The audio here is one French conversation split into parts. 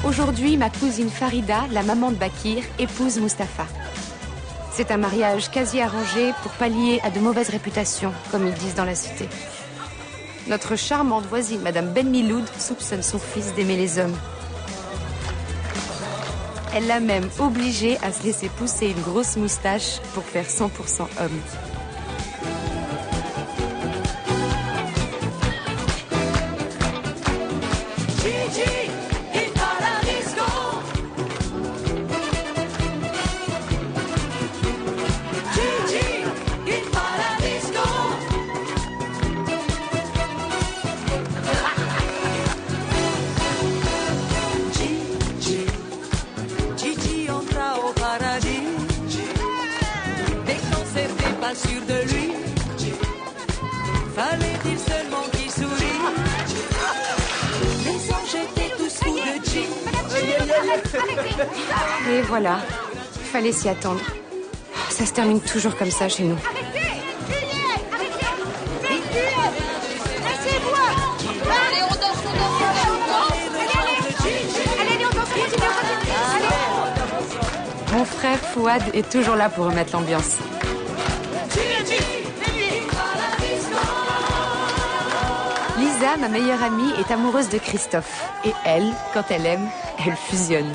Aujourd'hui, ma cousine Farida, la maman de Bakir, épouse Mustapha. C'est un mariage quasi arrangé pour pallier à de mauvaises réputations, comme ils disent dans la cité. Notre charmante voisine, Madame Ben Miloud, soupçonne son fils d'aimer les hommes. Elle l'a même obligé à se laisser pousser une grosse moustache pour faire 100% homme. Sûr de lui, fallait-il seulement qu'il sourie. Les anges étaient tous fous de Gigi. Et voilà, fallait s'y attendre. Ça se termine toujours comme ça chez nous. Arrêtez! Juliette! Arrêtez! Laissez-moi! Allez, on danse, on danse! Allez, on danse, continue! Mon frère Fouad est toujours là pour remettre l'ambiance. Lisa, ma meilleure amie, est amoureuse de Christophe. Et elle, quand elle aime, elle fusionne.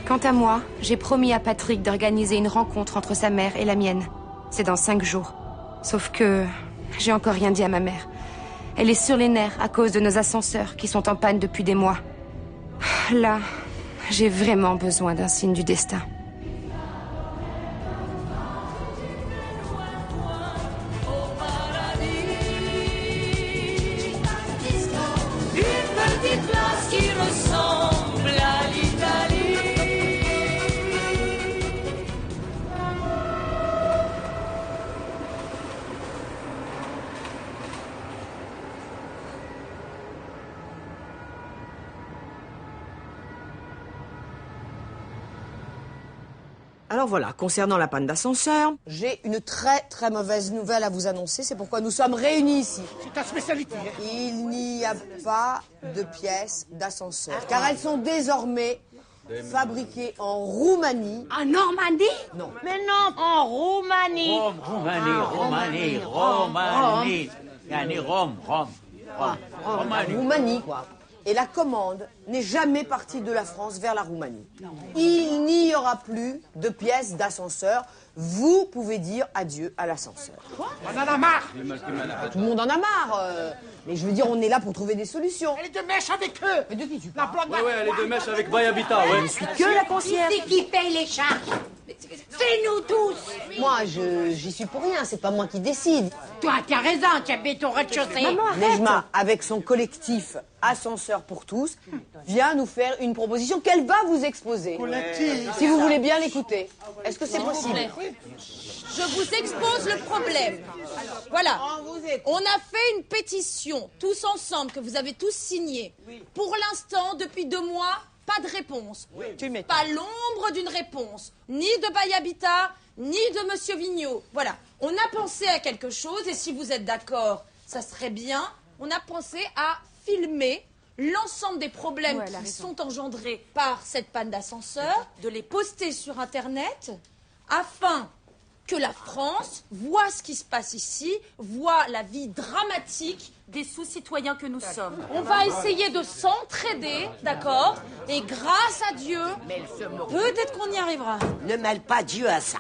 Quant à moi, j'ai promis à Patrick d'organiser une rencontre entre sa mère et la mienne. C'est dans 5 jours. Sauf que j'ai encore rien dit à ma mère. Elle est sur les nerfs à cause de nos ascenseurs qui sont en panne depuis des mois. Là, j'ai vraiment besoin d'un signe du destin. Alors voilà, concernant la panne d'ascenseur, j'ai une très mauvaise nouvelle à vous annoncer. C'est pourquoi nous sommes réunis ici. C'est ta spécialité. Il n'y a pas de pièces d'ascenseur, car elles sont désormais fabriquées en Roumanie. En Normandie? Non. Mais non, en Roumanie. Roumanie, quoi. Et la commande n'est jamais partie de la France vers la Roumanie. Il n'y aura plus de pièces d'ascenseur. Vous pouvez dire adieu à l'ascenseur. On en a marre. Tout le monde en a marre. Mais je veux dire, on est là pour trouver des solutions. Elle est de mèche avec eux. Mais de qui tu La parles? blonde. Ouais, elle est de mèche avec By Habitat, ouais. Je suis que la concierge. C'est qui paye les charges? C'est nous tous. Moi, j'y suis pour rien. C'est pas moi qui décide. Toi, tu as raison, tu habites au rez-de-chaussée. Nejma, avec son collectif Ascenseur pour tous, vient nous faire une proposition qu'elle va vous exposer. Si vous voulez bien l'écouter. Est-ce que c'est possible? Je vous expose le problème. Voilà. On a fait une pétition, tous ensemble, que vous avez tous signée. Pour l'instant, depuis 2 mois, pas de réponse. Pas l'ombre d'une réponse. Ni de By Habitat, ni de Monsieur Vigneault. Voilà. On a pensé à quelque chose, et si vous êtes d'accord, ça serait bien. On a pensé à filmer l'ensemble des problèmes qui sont engendrés par cette panne d'ascenseur, de les poster sur Internet, afin que la France voit ce qui se passe ici, voit la vie dramatique des sous-citoyens que nous sommes. On va essayer de s'entraider, d'accord? Et grâce à Dieu, peut-être qu'on y arrivera. Ne mêle pas Dieu à ça.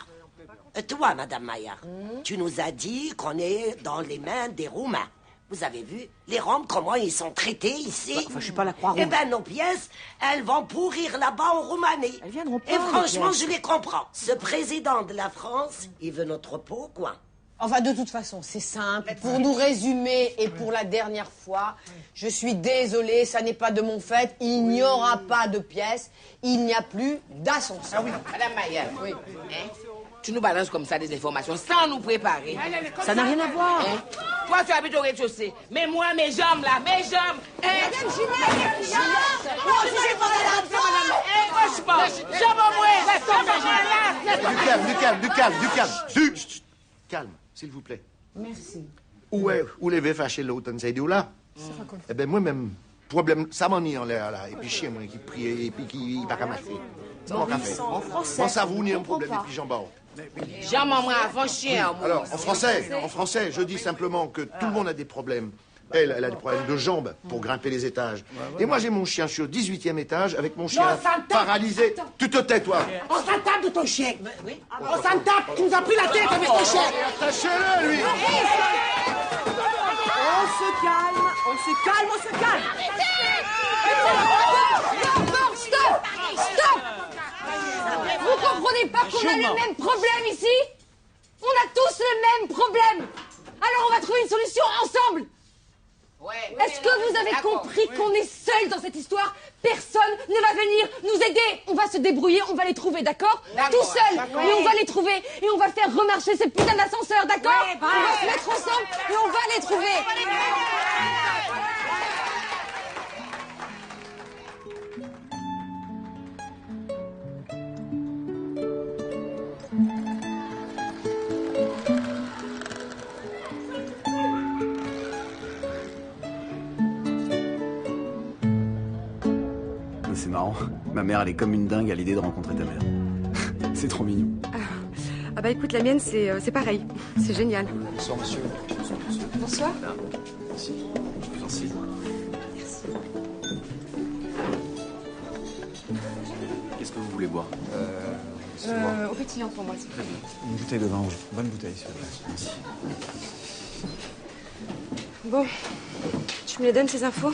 Toi, Madame Maillard, tu nous as dit qu'on est dans les mains des Roumains. Vous avez vu les Roms, comment ils sont traités ici? Enfin, je suis pas la Croix-Rouge. Eh ben, nos pièces, elles vont pourrir là-bas en Roumanie. Elles viendront pas, et franchement, les pièces. je les comprends. Ce président de la France, il veut notre peau, quoi. Enfin, de toute façon, c'est simple. Pour nous résumer, et pour la dernière fois, je suis désolée, ça n'est pas de mon fait. Il n'y aura pas de pièces. Il n'y a plus d'ascenseur. Ah oui. Madame Maillard, Oui. hein, tu nous balances comme ça des informations sans nous préparer. Ça n'a rien à voir. Hein? Toi, tu habites au rez-de-chaussée. Mais moi, mes jambes, là, mes jambes. Hein? Madame Ginette, Moi, je pense. Jambes au moins. Du calme, du calme, du calme, du calme. Chut, chut. Calme, s'il vous plaît. Merci. Où les veut fâcher l'autre, c'est là. Eh ben, moi-même, problème, ça m'en est en l'air, là. Et puis, chien, moi, qui prie, et puis qui va ramasser. C'est mon café. En français. Moi, ça vous nie un problème, et puis j'en bats. Jean, moi, avant chien. moi. Alors, en français, je dis simplement que tout le monde a des problèmes. Elle a des problèmes de jambes pour grimper les étages. Et moi, j'ai mon chien, je suis au 18e étage avec mon chien paralysé. Tu te tais, toi. On s'en tape de ton chien. On s'en tape. Tu nous as pris la tête avec ton chien. Attachez-le, lui. On se calme, on se calme, on se calme. Stop! Stop! Vous comprenez pas qu'on a le même problème ici? On a tous le même problème. Alors on va trouver une solution ensemble. Est-ce que vous avez compris qu'on est seuls dans cette histoire? Personne ne va venir nous aider. On va se débrouiller, on va les trouver, d'accord? Tout seul, mais on va les trouver et on va faire remarcher ces putains d'ascenseurs, d'accord? On va se mettre ensemble et on va les trouver. C'est marrant. Ma mère, elle est comme une dingue à l'idée de rencontrer ta mère. C'est trop mignon. Ah bah écoute, la mienne, c'est pareil. C'est génial. Bonsoir, monsieur. Bonsoir. Merci. Je vous en prie. Merci. Qu'est-ce que vous voulez boire Au pétillant pour moi, s'il vous plaît. Une bouteille de vin rouge. Bonne bouteille, s'il vous plaît. Merci. Bon, tu me les donnes, ces infos?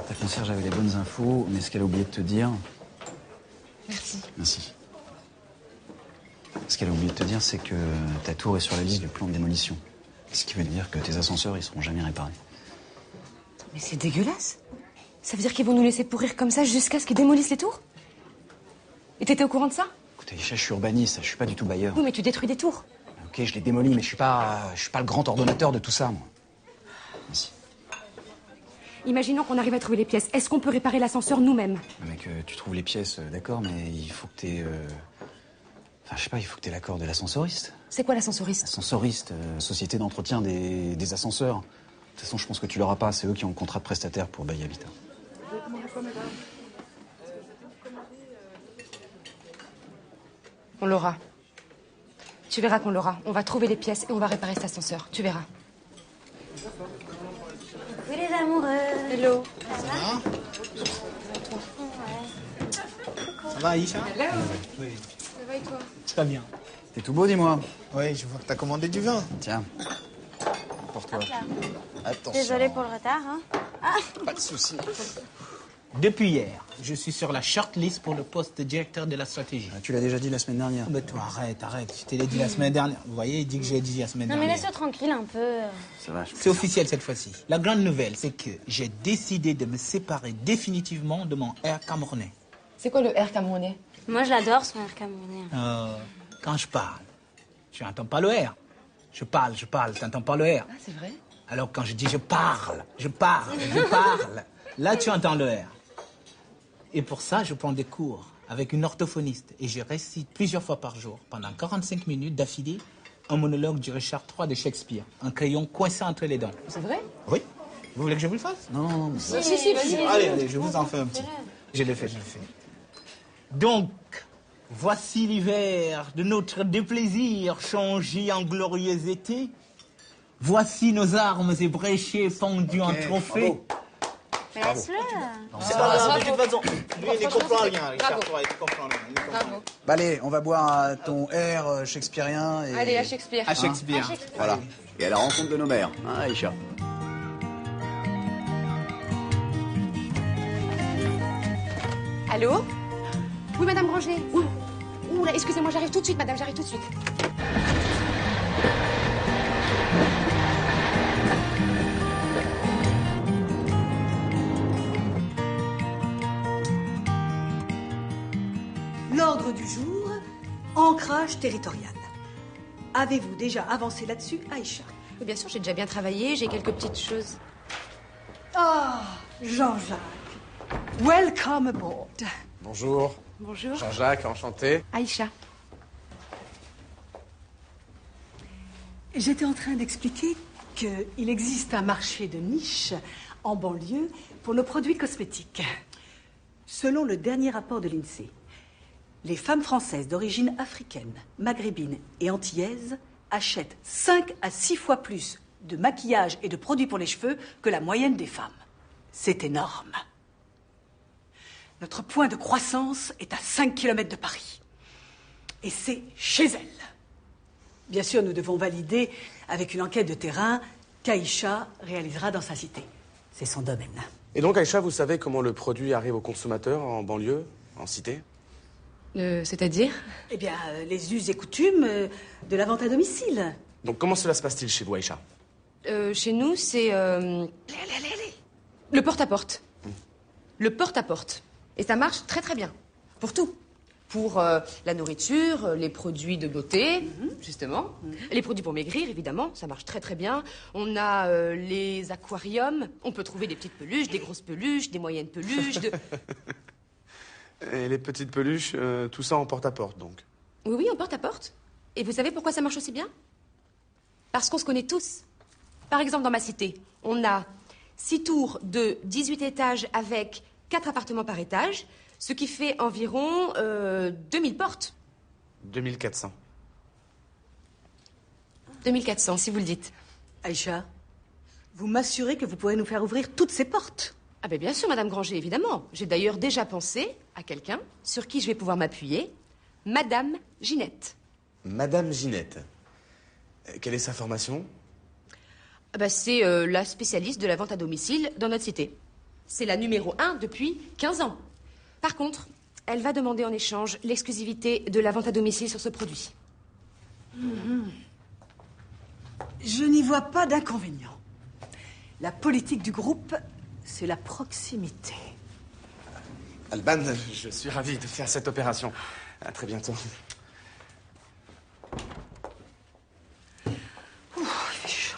Ta concierge avait les bonnes infos, mais ce qu'elle a oublié de te dire... Merci. Merci. Ce qu'elle a oublié de te dire, c'est que ta tour est sur la liste du plan de démolition. Ce qui veut dire que tes ascenseurs, ils seront jamais réparés. Mais c'est dégueulasse. Ça veut dire qu'ils vont nous laisser pourrir comme ça jusqu'à ce qu'ils démolissent les tours? Et t'étais au courant de ça? Écoute, Aïcha, je suis urbaniste, je suis pas du tout bailleur. Oui, mais tu détruis des tours. Ok, je les démolis, mais je suis pas le grand ordonnateur de tout ça, moi. Merci. Imaginons qu'on arrive à trouver les pièces. Est-ce qu'on peut réparer l'ascenseur nous-mêmes? Mec, tu trouves les pièces, d'accord, mais il faut que t'aies... Enfin, je sais pas, il faut que t'aies l'accord de l'ascensoriste. C'est quoi l'ascensoriste? Ascensoriste, société d'entretien des ascenseurs. De toute façon, je pense que tu l'auras pas. C'est eux qui ont le contrat de prestataire pour Bail Habitat. On l'aura. Tu verras qu'on l'aura. On va trouver les pièces et on va réparer cet ascenseur. Tu verras. Oui, les amoureux. Hello. Ça va, Aïcha? Oui. Ça va et toi? Très bien. T'es tout beau, dis-moi. Oui, je vois que t'as commandé du vin. Tiens. Pour toi. Attention. Désolée pour le retard, hein. Pas de soucis. Depuis hier, je suis sur la shortlist pour le poste de directeur de la stratégie. Tu l'as déjà dit la semaine dernière. Mais toi, arrête. Je te l'ai dit la semaine dernière. Vous voyez, il dit que j'ai dit la semaine Non, mais dernière. laisse-le tranquille un peu. Ça va, C'est officiel cette fois-ci. La grande nouvelle, c'est que j'ai décidé de me séparer définitivement de mon air camerounais. C'est quoi le air camerounais? Moi, je l'adore, son air camerounais. Quand je parle, tu n'entends pas le air. Je parle, tu n'entends pas le air. Ah, c'est vrai? Alors quand je dis je parle, là tu entends le air. Et pour ça, je prends des cours avec une orthophoniste et je récite plusieurs fois par jour, pendant 45 minutes d'affilée, un monologue du Richard III de Shakespeare, un crayon coincé entre les dents. C'est vrai? Oui. Vous voulez que je vous le fasse? Non. Si, vas-y. Allez, je vous en fais un petit. Je le fais. Donc, voici l'hiver de notre déplaisir changé en glorieux été. Voici nos armes ébréchées pendues en trophée. Mais laisse-le. C'est pas grave, de toute façon. Lui, il ne comprend rien. Richard III, il ne comprend rien. Bravo. Bah allez, on va boire à ton air shakespearien et... Allez, à Shakespeare. À Shakespeare. Voilà. Et à la rencontre de nos mères, hein, Aïcha? Allô? Oui, Madame Granger. Ouh là, excusez-moi, j'arrive tout de suite, madame, j'arrive tout de suite. L'ordre du jour, ancrage territorial. Avez-vous déjà avancé là-dessus, Aïcha? Oui, bien sûr, j'ai déjà bien travaillé, j'ai quelques petites choses. Ah, Jean-Jacques. Welcome aboard. Bonjour. Bonjour. Jean-Jacques, enchanté. Aïcha. J'étais en train d'expliquer qu'il existe un marché de niche en banlieue pour nos produits cosmétiques. Selon le dernier rapport de l'INSEE, les femmes françaises d'origine africaine, maghrébine et antillaise achètent 5 à 6 fois plus de maquillage et de produits pour les cheveux que la moyenne des femmes. C'est énorme. Notre point de croissance est à 5 km de Paris. Et c'est chez elle. Bien sûr, nous devons valider avec une enquête de terrain qu'Aïcha réalisera dans sa cité. C'est son domaine. Et donc, Aïcha, vous savez comment le produit arrive aux consommateurs en banlieue, en cité? C'est-à-dire? Eh bien, les us et coutumes de la vente à domicile. Donc, comment cela se passe-t-il chez vous, Aïcha? Chez nous, c'est le porte-à-porte. Le porte-à-porte. Et ça marche très très bien. Pour tout. Pour la nourriture, les produits de beauté, justement. Les produits pour maigrir, évidemment, ça marche très très bien. On a les aquariums. On peut trouver des petites peluches, des grosses peluches, des moyennes peluches. Et les petites peluches, tout ça en porte-à-porte, donc? Oui, oui, en porte-à-porte. Et vous savez pourquoi ça marche aussi bien? Parce qu'on se connaît tous. Par exemple, dans ma cité, on a 6 tours de 18 étages avec 4 appartements par étage, ce qui fait environ 2000 portes. 2400. 2400, si vous le dites. Aïcha, vous m'assurez que vous pourrez nous faire ouvrir toutes ces portes? Ah ben bien sûr, Madame Granger, évidemment. J'ai d'ailleurs déjà pensé à quelqu'un sur qui je vais pouvoir m'appuyer. Madame Ginette. Madame Ginette. Quelle est sa formation? Ah ben, c'est la spécialiste de la vente à domicile dans notre cité. C'est la numéro 1 depuis 15 ans. Par contre, elle va demander en échange l'exclusivité de la vente à domicile sur ce produit. Je n'y vois pas d'inconvénient. La politique du groupe, c'est la proximité. Alban, je suis ravi de faire cette opération. À très bientôt. Il fait chaud.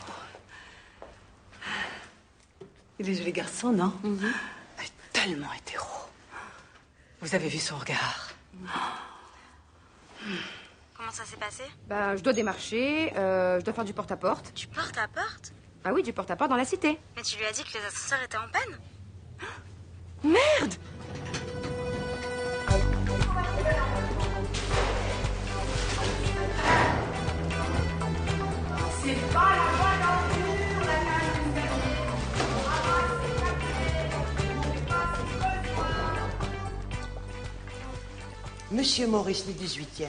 Il est joli garçon, non? Elle est tellement hétéro. Vous avez vu son regard? Comment ça s'est passé? Bah, je dois démarcher, je dois faire du porte-à-porte. Du porte-à-porte? Ah oui, du porte-à-porte dans la cité. Mais tu lui as dit que les ascenseurs étaient en panne? Merde! C'est pas la voie d'aventure, la Monsieur Maurice, le 18e.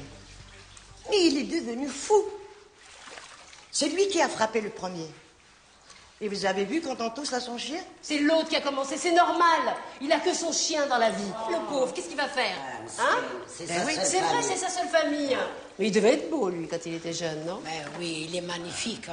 Mais il est devenu fou. C'est lui qui a frappé le premier. Et vous avez vu quand on tousse à son chien? C'est l'autre qui a commencé, c'est normal. Il a que son chien dans la vie. Le pauvre, qu'est-ce qu'il va faire? Hein? C'est Ben sa oui, seule c'est vrai, famille. c'est sa seule famille. Mais il devait être beau, lui, quand il était jeune, non? Ben oui, il est magnifique.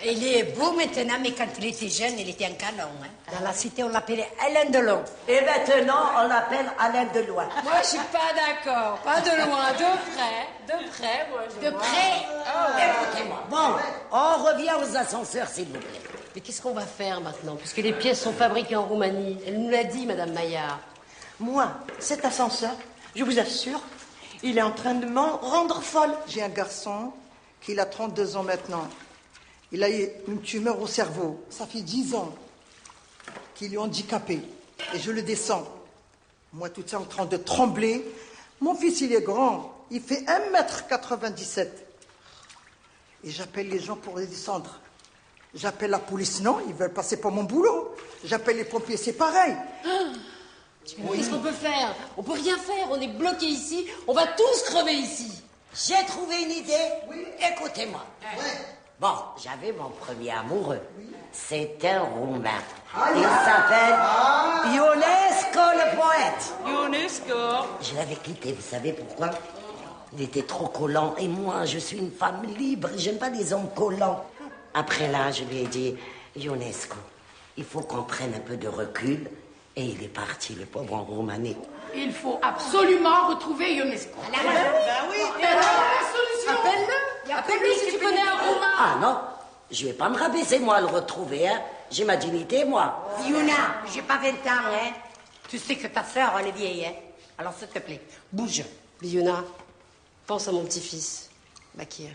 Il est beau maintenant, mais quand il était jeune, il était un canon. Hein. Dans la cité, on l'appelait Alain Delon. Et maintenant, on l'appelle Alain Delois. Moi, je suis pas d'accord. Pas de loin, de près. De près, moi, je De vois. près? Écoutez-moi. Bon, on revient aux ascenseurs, s'il vous plaît. Mais qu'est-ce qu'on va faire maintenant? Puisque les pièces sont fabriquées en Roumanie. Elle nous l'a dit, Madame Maillard. Moi, cet ascenseur, je vous assure, il est en train de m'en rendre folle. J'ai un garçon qui a 32 ans maintenant. Il a eu une tumeur au cerveau. Ça fait 10 ans qu'il est handicapé. Et je le descends. Moi, tout ça en train de trembler. Mon fils, il est grand. Il fait 1m97. Et j'appelle les gens pour les descendre. J'appelle la police, non, ils veulent passer pour mon boulot. J'appelle les pompiers, c'est pareil. Qu'est-ce qu'on peut faire? On peut rien faire, on est bloqué ici, on va tous crever ici. J'ai trouvé une idée. Écoutez-moi. Bon, j'avais mon premier amoureux. C'est un Roumain. Il s'appelle Ionesco le poète. Ionesco. Je l'avais quitté, vous savez pourquoi? Il était trop collant. Et moi, je suis une femme libre. J'aime pas les hommes collants. Après là, je lui ai dit, Ionesco, il faut qu'on prenne un peu de recul. Et il est parti, le pauvre, en Roumanie. Il faut absolument retrouver Ionesco. Ben oui, appelle-le. Appelle-le si tu connais un Roumain. Ah non, je vais pas me rabaisser, moi, à le retrouver, hein. J'ai ma dignité, moi. Yuna, j'ai pas 20 ans, hein. Tu sais que ta sœur, elle est vieille, hein. Alors, s'il te plaît, bouge. Yuna, pense à mon petit-fils, Bakir.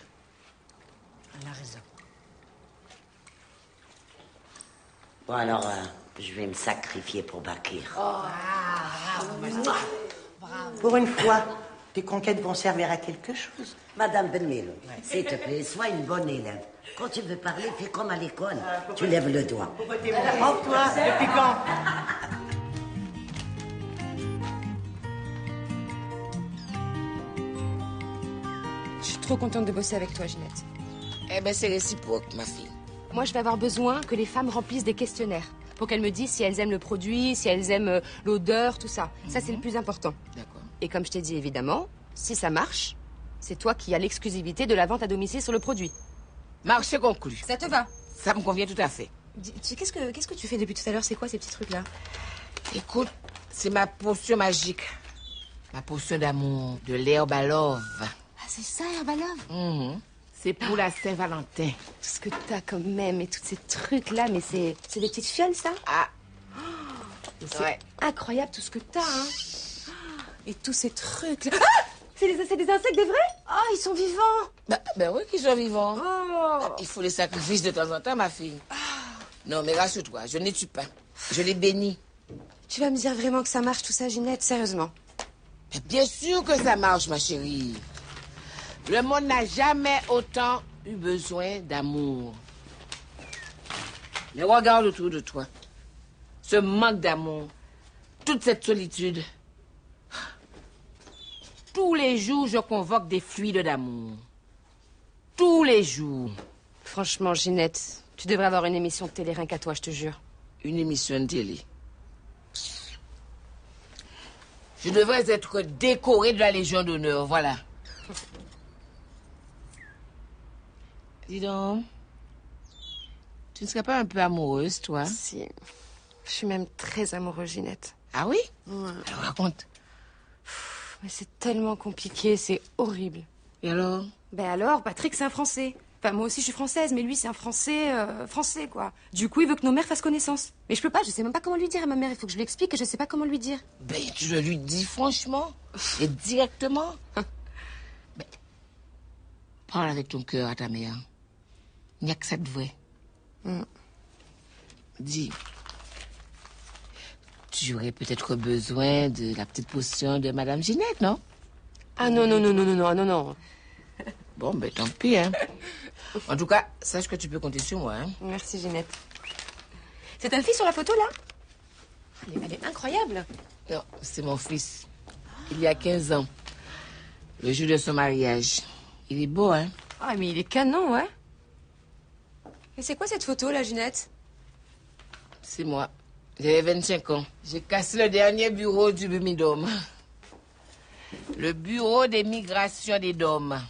Elle a raison. Bon, alors, je vais me sacrifier pour Bakir. Pour une fois, tes conquêtes vont servir à quelque chose. Madame Benmelo, s'il te plaît, sois une bonne élève. Quand tu veux parler, fais comme à l'école. Tu lèves le doigt. Oh, toi, depuis quand? Je suis trop contente de bosser avec toi, Ginette. Eh ben, c'est réciproque, ma fille. Moi, je vais avoir besoin que les femmes remplissent des questionnaires pour qu'elles me disent si elles aiment le produit, si elles aiment l'odeur, tout ça. Ça, c'est le plus important. D'accord. Et comme je t'ai dit, évidemment, si ça marche, c'est toi qui as l'exclusivité de la vente à domicile sur le produit. Marché conclu. Ça te va? Ça me convient tout à fait. Qu'est-ce que tu fais depuis tout à l'heure? C'est quoi ces petits trucs-là? Écoute, c'est ma potion magique. Ma potion d'amour, de l'herbe à love. Ah, c'est ça, Herbe à Love? C'est pour la Saint-Valentin. Tout ce que t'as quand même et tous ces trucs-là, mais c'est des petites fioles, ça? Ah. C'est incroyable tout ce que t'as, hein. Et tous ces trucs-là. Ah! C'est des insectes, des vrais? Oh, ils sont vivants. Ben oui qu'ils sont vivants. Il faut les sacrifices de temps en temps, ma fille. Non, mais rassure-toi, je ne les tue pas. Je les bénis. Tu vas me dire vraiment que ça marche tout ça, Ginette, sérieusement? Mais bien sûr que ça marche, ma chérie. Le monde n'a jamais autant eu besoin d'amour. Mais regarde autour de toi. Ce manque d'amour, toute cette solitude. Tous les jours, je convoque des fluides d'amour. Tous les jours. Franchement, Ginette, tu devrais avoir une émission de télé rien qu'à toi, je te jure. Une émission de télé. Je devrais être décorée de la Légion d'honneur, voilà. Dis donc, tu ne serais pas un peu amoureuse, toi? Si. Je suis même très amoureuse, Ginette. Ah oui? Ouais. Alors raconte. Mais c'est tellement compliqué, c'est horrible. Et alors? Ben alors, Patrick, c'est un Français. Enfin, moi aussi, je suis française, mais lui, c'est un Français, français, quoi. Du coup, il veut que nos mères fassent connaissance. Mais je peux pas, je sais même pas comment lui dire à ma mère. Il faut que je lui explique et je sais pas comment lui dire. Ben, tu le lui dis franchement et directement. Ben, parle avec ton cœur à ta mère. Il n'y a que ça de vrai. Dis, tu aurais peut-être besoin de la petite potion de Madame Ginette, non? Ah non. Bon, ben tant pis, hein. En tout cas, sache que tu peux compter sur moi, hein. Merci, Ginette. C'est ta fille sur la photo, là? Elle est incroyable. Non, c'est mon fils. Il y a 15 ans. Le jour de son mariage. Il est beau, hein? Ah, mais il est canon, ouais. Et c'est quoi cette photo, là, Ginette? C'est moi. J'avais 25 ans. J'ai cassé le dernier bureau du Bumidome. Le bureau des migrations des Dômes.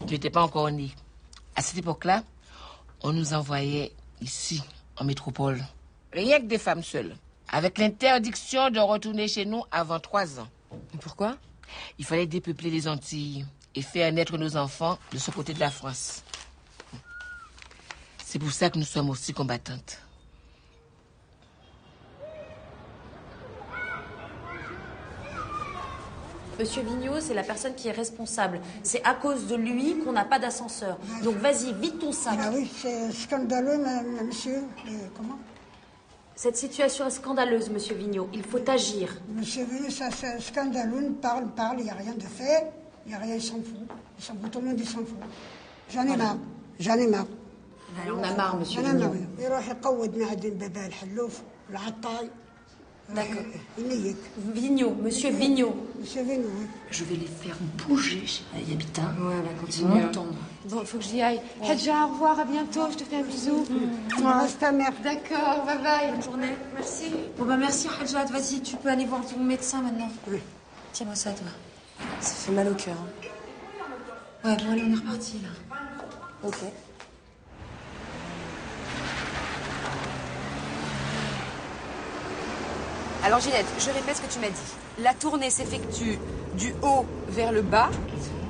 Tu n'étais pas encore né. À cette époque-là, on nous envoyait ici, en métropole. Rien que des femmes seules. Avec l'interdiction de retourner chez nous avant 3 ans. Pourquoi? Il fallait dépeupler les Antilles et faire naître nos enfants de ce côté de la France. C'est pour ça que nous sommes aussi combattantes. Monsieur Vigneault, c'est la personne qui est responsable. C'est à cause de lui qu'on n'a pas d'ascenseur. Donc vas-y, vide ton sac. Ah oui, c'est scandaleux, monsieur. Comment? Cette situation est scandaleuse, monsieur Vigneault. Il faut agir. Monsieur Vigneault, ça c'est scandaleux. Parle, il n'y a rien de fait. Il n'y a rien, il s'en fout. Il s'en fout, tout le monde, il s'en fout. J'en ai marre. J'en ai marre. On a marre, monsieur Vigneault. D'accord. Vigneault, monsieur Vigneault. Monsieur Vigneault, oui. Je vais les faire bouger chez Habitat. Ouais, on va continuer. M'entendre. Bon, faut que j'y aille. Hadja, au revoir, à bientôt. Je te fais un bisou. Reste ta mère. D'accord, bye bye. Bonne journée. Merci. Bon, bah merci, Hadja. Vas-y, tu peux aller voir ton médecin maintenant. Oui. Tiens-moi ça, toi. Ça fait mal au cœur. Ouais, bon, allez, on est reparti, là. Ok. Alors Ginette, je répète ce que tu m'as dit. La tournée s'effectue du haut vers le bas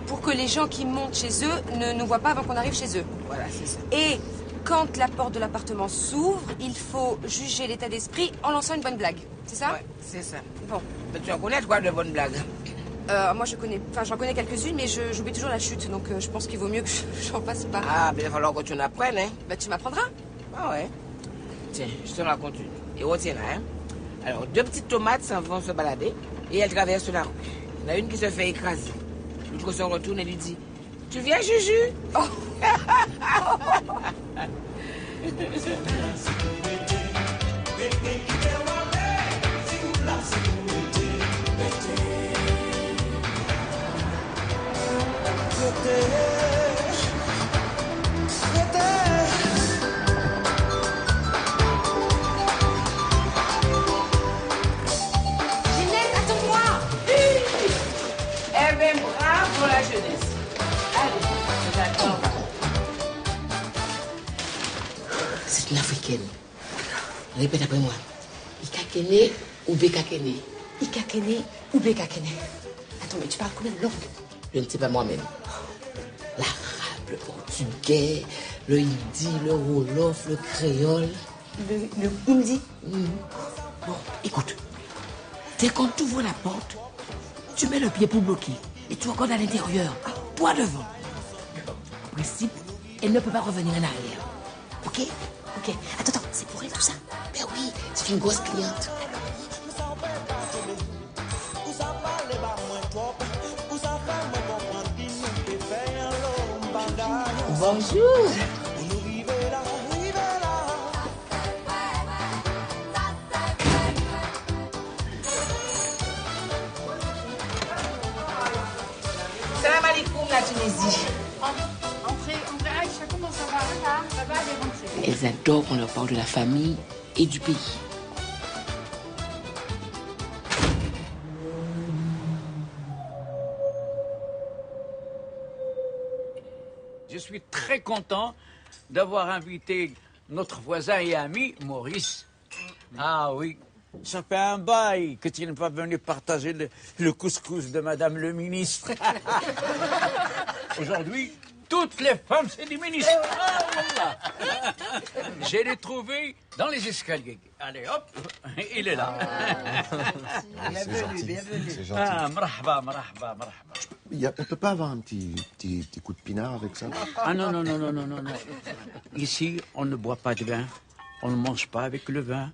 pour que les gens qui montent chez eux ne nous voient pas avant qu'on arrive chez eux. Voilà, c'est ça. Et quand la porte de l'appartement s'ouvre, il faut juger l'état d'esprit en lançant une bonne blague. C'est ça? Ouais, c'est ça. Bon. Mais tu en connais quoi de bonnes blagues? Moi j'en connais quelques-unes, mais j'oublie toujours la chute, donc je pense qu'il vaut mieux que j'en fasse pas. Ah, mais il va falloir que tu en apprennes, hein. Bah tu m'apprendras. Ah ouais. Tiens, je te raconte une. Et retiens là, hein. Alors, 2 petites tomates s'en vont se balader et elles traversent la rue. Il y en a une qui se fait écraser. L'autre se retourne et lui dit, tu viens, Juju? Oh. Ginette, attends-moi. Eh bien, bravo la jeunesse. Allez, j'attends. C'est une africaine. Répète après moi. Ikakene ou Bekakene? Ikakene ou Bekakene? Attends, mais tu parles combien de langues? Je ne sais pas moi-même. L'arabe, le portugais, le hindi, le wolof, le créole. Le hindi? Bon, écoute. Dès quand tu ouvres la porte, tu mets le pied pour bloquer. Et tu regardes à l'intérieur, toi devant. En principe, elle ne peut pas revenir en arrière. Ok? Ok. Attends, c'est pour elle tout ça? Ben oui, c'est une grosse cliente. Bonjour. Salam alaikum, la Tunisie. Entrez, Aïcha, comment ça va? Ça va, allez, rentrez. Elles adorent qu'on leur parle de la famille et du pays. Je suis très content d'avoir invité notre voisin et ami, Maurice. Ah oui, ça fait un bail que tu n'es pas venu partager le couscous de Madame le ministre. Aujourd'hui, toutes les femmes, c'est des ministres. Ah, voilà. Je l'ai trouvé dans les escaliers. Allez, hop, il est là. Bienvenue, bienvenue. C'est gentil. Ah, marhaba, marhaba, marhaba. On peut pas avoir un petit coup de pinard avec ça? Ah non, non, non, non, non, non, non. Ici, on ne boit pas de vin. On ne mange pas avec le vin.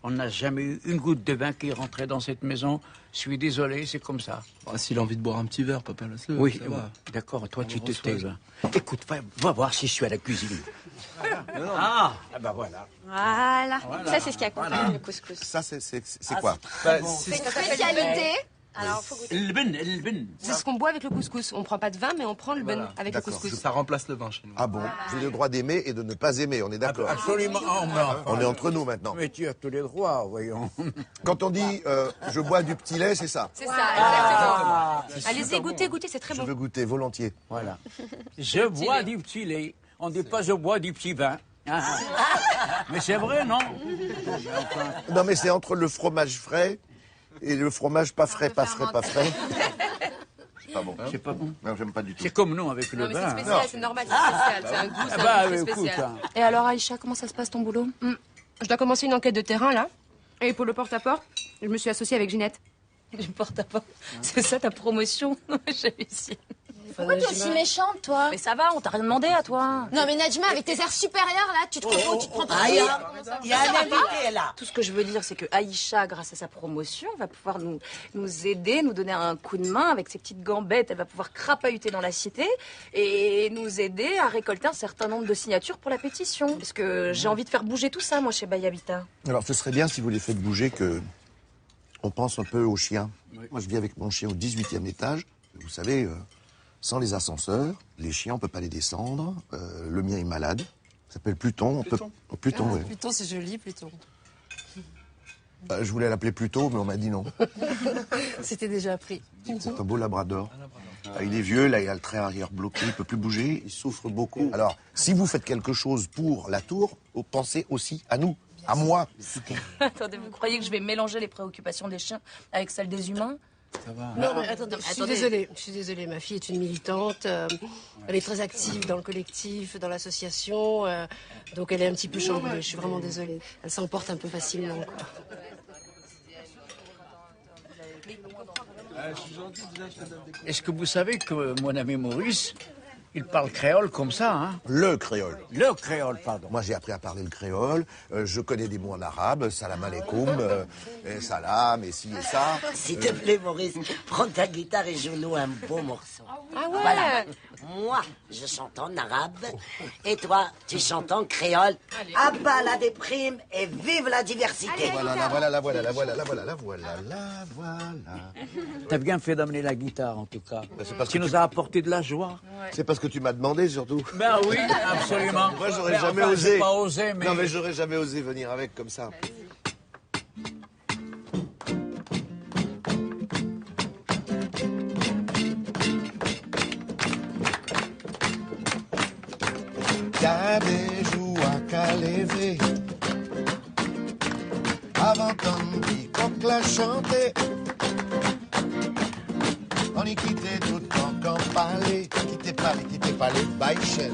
On n'a jamais eu une goutte de vin qui est rentrée dans cette maison. Je suis désolé, c'est comme ça. Ah, s'il a envie de boire un petit verre, papa, laisse-le. Oui, ça va. d'accord, toi tu te reçoit. tais. Écoute, va voir si je suis à la cuisine. Ah, ben voilà. Voilà. Voilà. Ça, c'est ce qui accompagne le couscous. Ça, c'est quoi? C'est une spécialité. Alors, faut goûter. Le ben. C'est ce qu'on boit avec le couscous. On prend pas de vin, mais on prend le ben avec le D'accord. couscous. Ça remplace le vin chez nous. Ah bon? J'ai le droit d'aimer et de ne pas aimer, on est d'accord? Absolument. On est entre nous maintenant. Mais tu as tous les droits, voyons. Quand on dit je bois du petit lait, c'est ça? C'est ça, exactement. Allez-y, goûtez, c'est très Je bon. veux goûter volontiers. Voilà. Je bois du petit lait. On ne dit pas je bois du petit vin. Ah. Mais c'est vrai, non? Non, mais c'est entre le fromage frais et le fromage pas frais, pas frais, pas frais. C'est pas bon. C'est pas bon. Non, j'aime pas du tout. C'est comme nous avec le Non, mais c'est vin. spécial, c'est normal, c'est spécial. C'est un goût, c'est bah, un goût très écoute, spécial. hein. Et alors, Aïcha, comment ça se passe ton boulot? Je dois commencer une enquête de terrain, là. Et pour le porte-à-porte, je me suis associée avec Ginette. Du porte-à-porte. C'est ça ta promotion? J'ai réussi. Pourquoi t'es aussi méchante, toi? Mais ça va, on t'a rien demandé à toi. Non, mais Najma, avec tes airs supérieurs, là, tu te comprends, tu te prends pas. Il y a un invité là. Tout ce que je veux dire, c'est que Aïcha, grâce à sa promotion, va pouvoir nous aider, nous donner un coup de main avec ses petites gambettes. Elle va pouvoir crapahuter dans la cité et nous aider à récolter un certain nombre de signatures pour la pétition. Parce que j'ai envie de faire bouger tout ça, moi, chez Bayabita. Alors, ce serait bien si vous les faites bouger que on pense un peu aux chiens. Moi, je vis avec mon chien au 18e étage. Vous savez, sans les ascenseurs, les chiens, on peut pas les descendre. Le mien est malade. Il s'appelle Pluton. Pluton, oui. Pluton, c'est joli, Pluton. Je voulais l'appeler Pluto, mais on m'a dit non. C'était déjà pris. C'est un beau labrador. Il est vieux, là, il a le trait arrière bloqué, il peut plus bouger, il souffre beaucoup. Alors, si vous faites quelque chose pour la tour, pensez aussi à nous, à moi. Attendez, vous croyez que je vais mélanger les préoccupations des chiens avec celles des humains? Ça va. Non, mais attendez, je suis désolée, ma fille est une militante, elle est très active dans le collectif, dans l'association, donc elle est un petit peu chamboulée, je suis vraiment désolée. Elle s'emporte un peu facilement, quoi. Est-ce que vous savez que mon ami Maurice, Il parle créole comme ça, hein? Le créole. Le créole, pardon. Moi, j'ai appris à parler le créole. Je connais des mots en arabe. Salam alaikum, salam, et ci et ça. S'il te plaît, Maurice, prends ta guitare et joue-nous un beau morceau. Ah ouais? Voilà. Moi, je chante en arabe. Et toi, tu chantes en créole. À bas la déprime et vive la diversité. Voilà. T'as bien fait d'amener la guitare, en tout cas. Tu nous as apporté de la joie. C'est parce que tu m'as demandé, surtout. Ben oui, absolument. Moi, j'aurais Mais jamais enfin, osé. j'ai pas osé, mais... Non, mais j'aurais jamais osé venir avec comme ça. Qu'à lever avant qu'on dit coq la chanter. On y quittait tout en parler, quittez pas les baïchelles.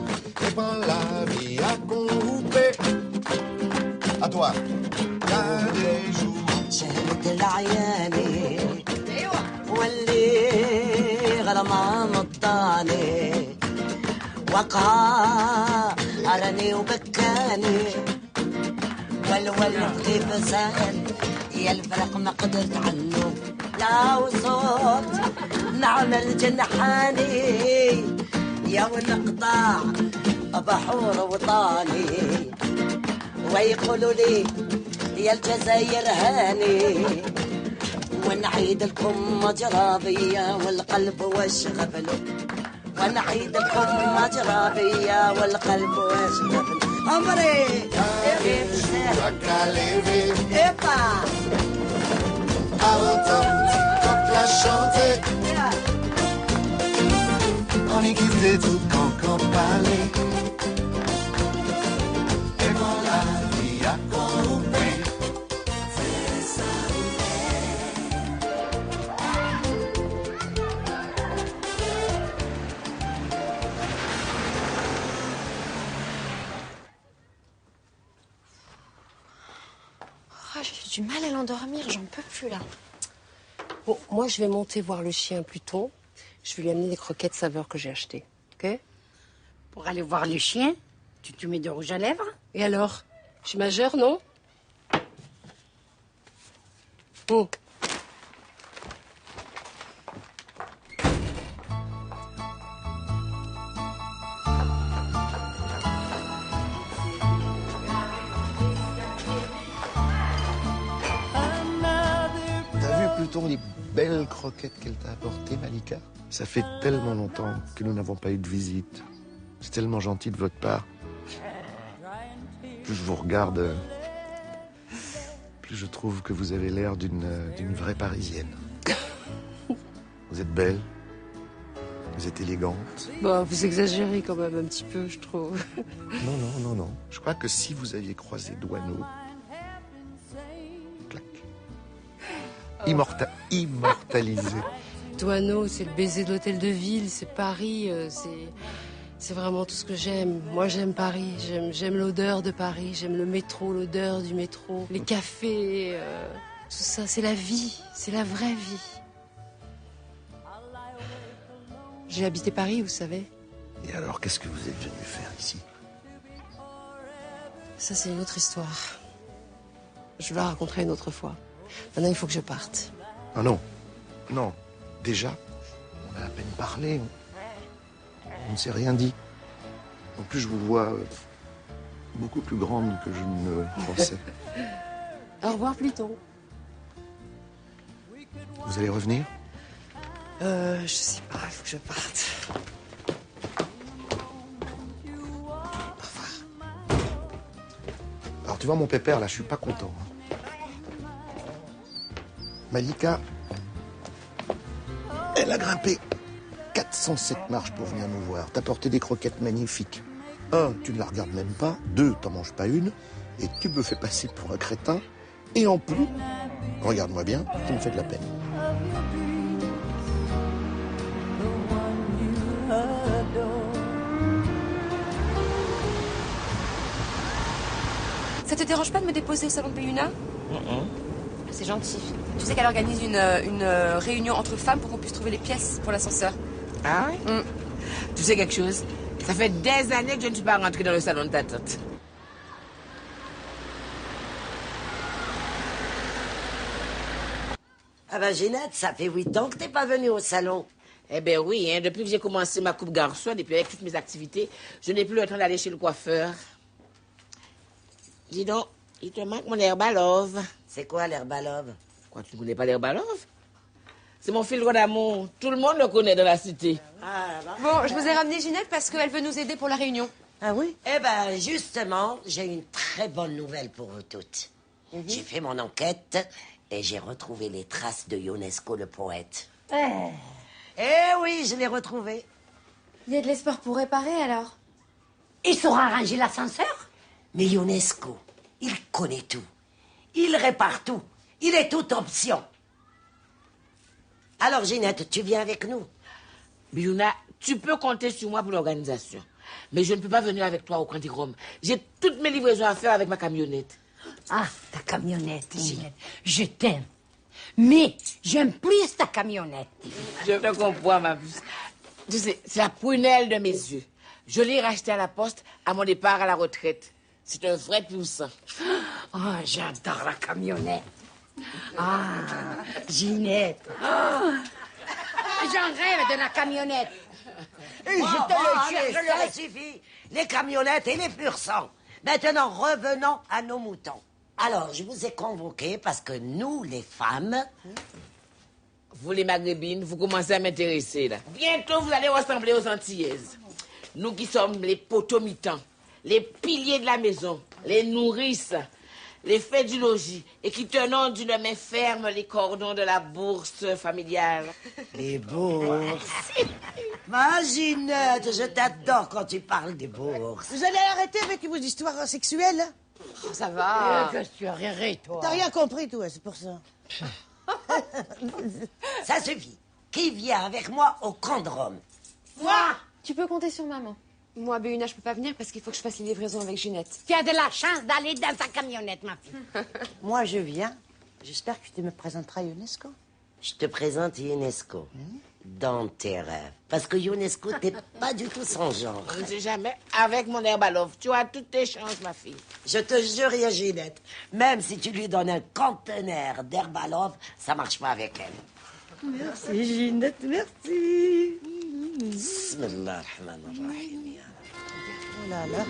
Et quand la vie a coupé, à toi, t'as des jours. شهدت العياني واللي غرمان الطاني وقع عرني وبكاني والولد كيف سأل يا الفرق ما قدرت عنه لا وصوت نعمل جنحاني يا ونقطع بحور وطاني ويقولوا لي يا الجزائر هاني ونعيد لكم مجرى بيا والقلب واشغفله ونعيد لكم مجرى بيا والقلب واشغفله عمري إيبا La chanter, on y quittait tout quand parler. Et quand la vie a coupé, c'est ça. Ah, j'ai du mal à l'endormir, j'en peux plus là. Bon, moi je vais monter voir le chien Pluton. Je vais lui amener des croquettes saveur que j'ai achetées, ok? Pour aller voir le chien, tu te mets de rouge à lèvres? Et alors? Je suis majeure, non? Oh. T'as vu Pluton, les belles croquettes qu'elle t'a apportées, Malika? Ça fait tellement longtemps que nous n'avons pas eu de visite. C'est tellement gentil de votre part. Plus je vous regarde, plus je trouve que vous avez l'air d'une vraie Parisienne. Vous êtes belle, vous êtes élégante. Bon, vous exagérez quand même un petit peu, je trouve. Non. Je crois que si vous aviez croisé Douaneau, clac, immortalisé. Douaneau, c'est le baiser de l'hôtel de ville, c'est Paris, c'est vraiment tout ce que j'aime. Moi, j'aime Paris, j'aime l'odeur de Paris, j'aime le métro, l'odeur du métro, les cafés, tout ça, c'est la vie, c'est la vraie vie. J'ai habité Paris, vous savez. Et alors, qu'est-ce que vous êtes venu faire ici? Ça, c'est une autre histoire. Je vous la raconterai une autre fois. Maintenant, il faut que je parte. Ah non, déjà, on a à peine parlé. On ne s'est rien dit. En plus, je vous vois beaucoup plus grande que je ne pensais. Au revoir, Pluton. Vous allez revenir? Je sais pas, il faut que je parte. Alors, tu vois, mon pépère, là, je suis pas content. Malika, elle a grimpé 407 marches pour venir nous voir. T'as porté des croquettes magnifiques. 1, tu ne la regardes même pas. 2, t'en manges pas une. Et tu me fais passer pour un crétin. Et en plus, regarde-moi bien, tu me fais de la peine. Ça te dérange pas de me déposer au salon de Péuna? C'est gentil. Tu sais qu'elle organise une réunion entre femmes pour qu'on puisse trouver les pièces pour l'ascenseur. Ah oui? Tu sais quelque chose? Ça fait des années que je ne suis pas rentrée dans le salon de ta tante. Ah ben Ginette, ça fait 8 ans que t'es pas venue au salon. Eh ben oui, hein, depuis que j'ai commencé ma coupe garçon, et puis avec toutes mes activités, je n'ai plus le temps d'aller chez le coiffeur. Dis donc, il te manque mon herbe à love. C'est quoi l'herbe à love? Quoi, tu ne connais pas l'herbe à love? C'est mon fil d'amour. Tout le monde le connaît dans la cité. Bon, je vous ai ramené Ginette parce qu'elle veut nous aider pour la réunion. Ah oui? Eh ben, justement, j'ai une très bonne nouvelle pour vous toutes. J'ai fait mon enquête et j'ai retrouvé les traces de Ionesco le poète. Eh oui, je l'ai retrouvé. Il y a de l'espoir pour réparer, alors? Il saura arranger l'ascenseur? Mais Ionesco, il connaît tout. Il répare tout. Il est toute option. Alors, Ginette, tu viens avec nous? Biouna, tu peux compter sur moi pour l'organisation. Mais je ne peux pas venir avec toi au Quantichrome. J'ai toutes mes livraisons à faire avec ma camionnette. Ah, ta camionnette, Ginette. Je t'aime. Mais j'aime plus ta camionnette. Je te comprends, ma puce. Tu sais, c'est la prunelle de mes yeux. Je l'ai rachetée à la poste à mon départ à la retraite. C'est un vrai pur sang. Oh, j'adore la camionnette. Ah, Ginette. Oh, j'en rêve de la camionnette. Et je te le jure, ça suffit. Les camionnettes et les pur sang. Maintenant, revenons à nos moutons. Alors, je vous ai convoqués parce que nous, les femmes... Vous, les maghrébines, vous commencez à m'intéresser, là. Bientôt, vous allez ressembler aux Antillaises. Nous qui sommes les potomitans, les piliers de la maison, les nourrices, les fées du logis, et qui tenons d'une main ferme les cordons de la bourse familiale. Les bourses. Ma Ginette, je t'adore quand tu parles des bourses. Vous allez arrêter avec vos histoires sexuelles? Oh, ça va. Que tu as rire, toi. T'as rien compris, toi, c'est pour ça. Ça suffit. Qui vient avec moi au camp de Rome? Moi! Tu peux compter sur maman. Moi, Béuna, je peux pas venir parce qu'il faut que je fasse les livraisons avec Ginette. Tu as de la chance d'aller dans ta camionnette, ma fille. Moi, je viens. J'espère que tu me présenteras Ionesco. Je te présente Ionesco. Dans tes rêves. Parce que Ionesco, t'es pas du tout son genre. Je ne sais jamais avec mon herbe à love. Tu as toutes tes chances, ma fille. Je te jure, Ginette, même si tu lui donnes un conteneur d'herbe à love, ça marche pas avec elle. Merci, Ginette, merci. Bismillah ar-Rahman ar-Rahim. Oh là là.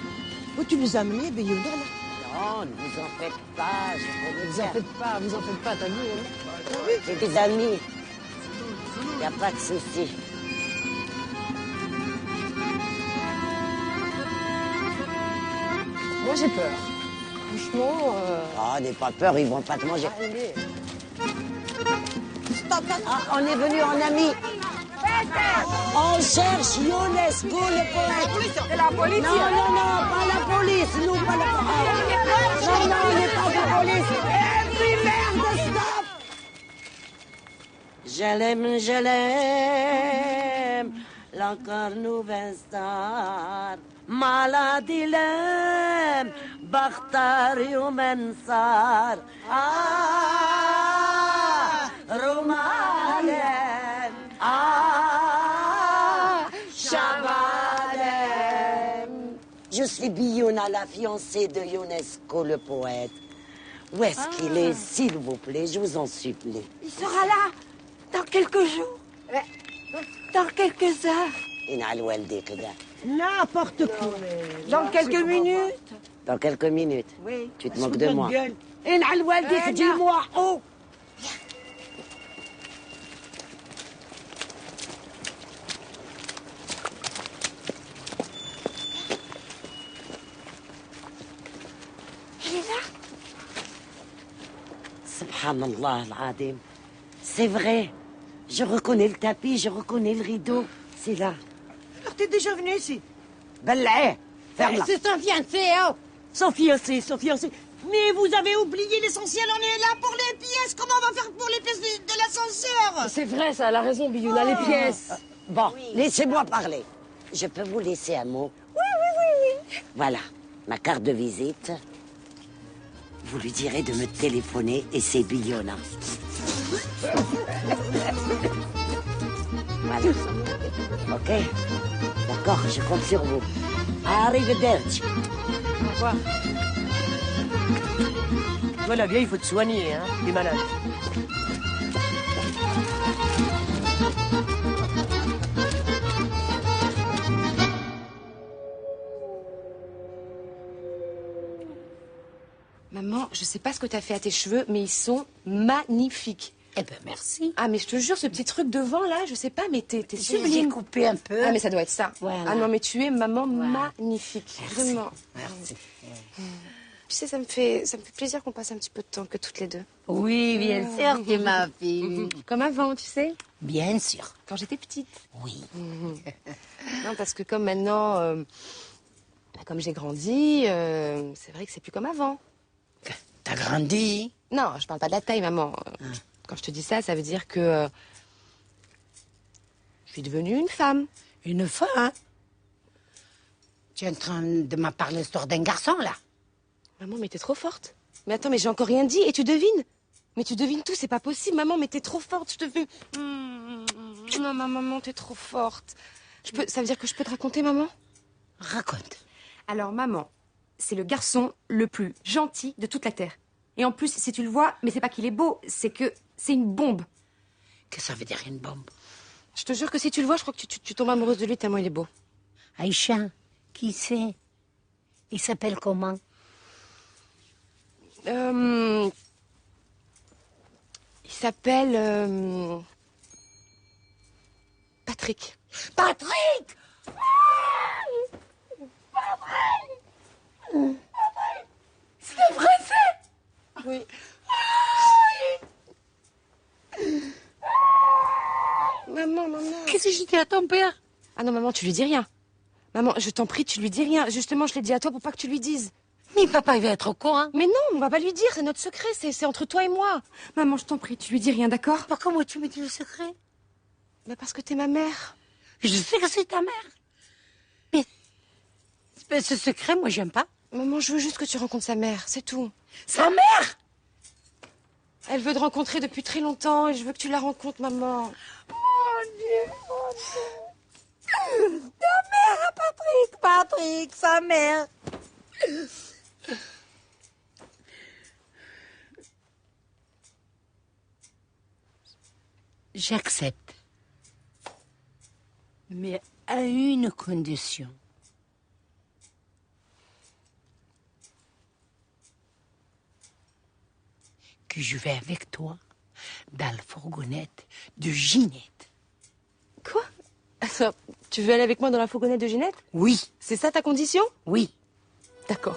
Où tu nous as amenés, Béyouna, là? Non, ne vous en faites pas, je connais Vous en faites pas, t'as vu, hein? J'ai des amis. Il n'y a pas de souci. Moi, j'ai peur. Franchement... Ah, n'aie pas peur, ils vont pas te manger. Allez. Stop, Ah, on est venu en ami. On cherche Ionesco, le poète. C'est la police. Non, non, non, pas la police. Nous, pas la police. Non, non, on n'est pas de police. Et puis merde, stop. Je l'aime, l'encore nouvelle star. Maladi l'aime, Bakhtar Youmen Sar. Ah, Romanen. Ah, Chabalem. Je suis Biouna, la fiancée de Ionesco, le poète. Où est-ce qu'il est, s'il vous plaît, je vous en supplie. Il sera là dans quelques jours. Dans quelques heures. N'importe quoi. Dans quelques minutes. Dans quelques minutes. Oui. Tu te moques de moi. Dis-moi, oh. Subhanallah al-Adim. C'est vrai. Je reconnais le tapis, je reconnais le rideau. C'est là. Alors, t'es déjà venu ici? Bella, ferme-la. C'est son fiancé, oh. Son fiancé. Mais vous avez oublié l'essentiel, on est là pour les pièces. Comment on va faire pour les pièces de l'ascenseur? C'est vrai, ça, elle a raison, Biouna, les pièces. Bon, laissez-moi parler. Je peux vous laisser un mot? Oui. Voilà, ma carte de visite. Vous lui direz de me téléphoner et c'est Biouna. Voilà. OK? D'accord, je compte sur vous. Arrivederci. Au revoir. Toi, la vieille, il faut te soigner, hein. T'es malade. Maman, je sais pas ce que t'as fait à tes cheveux, mais ils sont magnifiques. Eh ben, merci. Ah, mais je te jure, ce petit truc devant, là, je sais pas, mais t'es J'ai sublime. coupé un peu. Ah, mais ça doit être ça. Voilà. Ah non, mais tu es maman magnifique. Merci. Vraiment. Merci. Tu sais, ça me fait plaisir qu'on passe un petit peu de temps que toutes les deux. Oui, bien sûr que ma fille. Comme avant, tu sais. Bien sûr. Quand j'étais petite. Oui. Non, parce que comme maintenant, comme j'ai grandi, c'est vrai que c'est plus comme avant. T'as grandi? Non, je parle pas de la taille, maman. Quand je te dis ça, ça veut dire que je suis devenue une femme. Une femme? Tu es en train de me parler l'histoire d'un garçon, là? Maman, mais t'es trop forte. Mais attends, mais j'ai encore rien dit et tu devines. Mais tu devines tout, c'est pas possible. Maman, mais t'es trop forte, je te fais... Non, maman, t'es trop forte. Ça veut dire que je peux te raconter, maman? Raconte. Alors, maman, c'est le garçon le plus gentil de toute la Terre. Et en plus, si tu le vois, mais c'est pas qu'il est beau, c'est que c'est une bombe. Qu'est-ce que ça veut dire, une bombe? Je te jure que si tu le vois, je crois que tu tombes amoureuse de lui tellement il est beau. Aïcha, qui c'est? Il s'appelle comment? Il s'appelle... Patrick. Patrick! C'est vrai, c'est? Oui. Maman. Qu'est-ce que j'ai dit à ton père? Ah non, maman, tu lui dis rien. Maman, je t'en prie, tu lui dis rien. Justement, je l'ai dit à toi pour pas que tu lui dises. Mais papa, il va être au courant. Mais non, on va pas lui dire, c'est notre secret, c'est entre toi et moi. Maman, je t'en prie, tu lui dis rien, d'accord? Pourquoi moi tu me dis le secret? Mais parce que t'es ma mère. Je sais que c'est ta mère. Mais ce secret, moi, j'aime pas. Maman, je veux juste que tu rencontres sa mère, c'est tout. Sa mère? Elle veut te rencontrer depuis très longtemps et je veux que tu la rencontres, maman. Mon Dieu, mon Dieu. Ta mère, Patrick, sa mère. J'accepte. Mais à une condition. Que je vais avec toi dans la fourgonnette de Ginette. Quoi? Attends, tu veux aller avec moi dans la fourgonnette de Ginette? Oui. C'est ça ta condition? Oui. D'accord.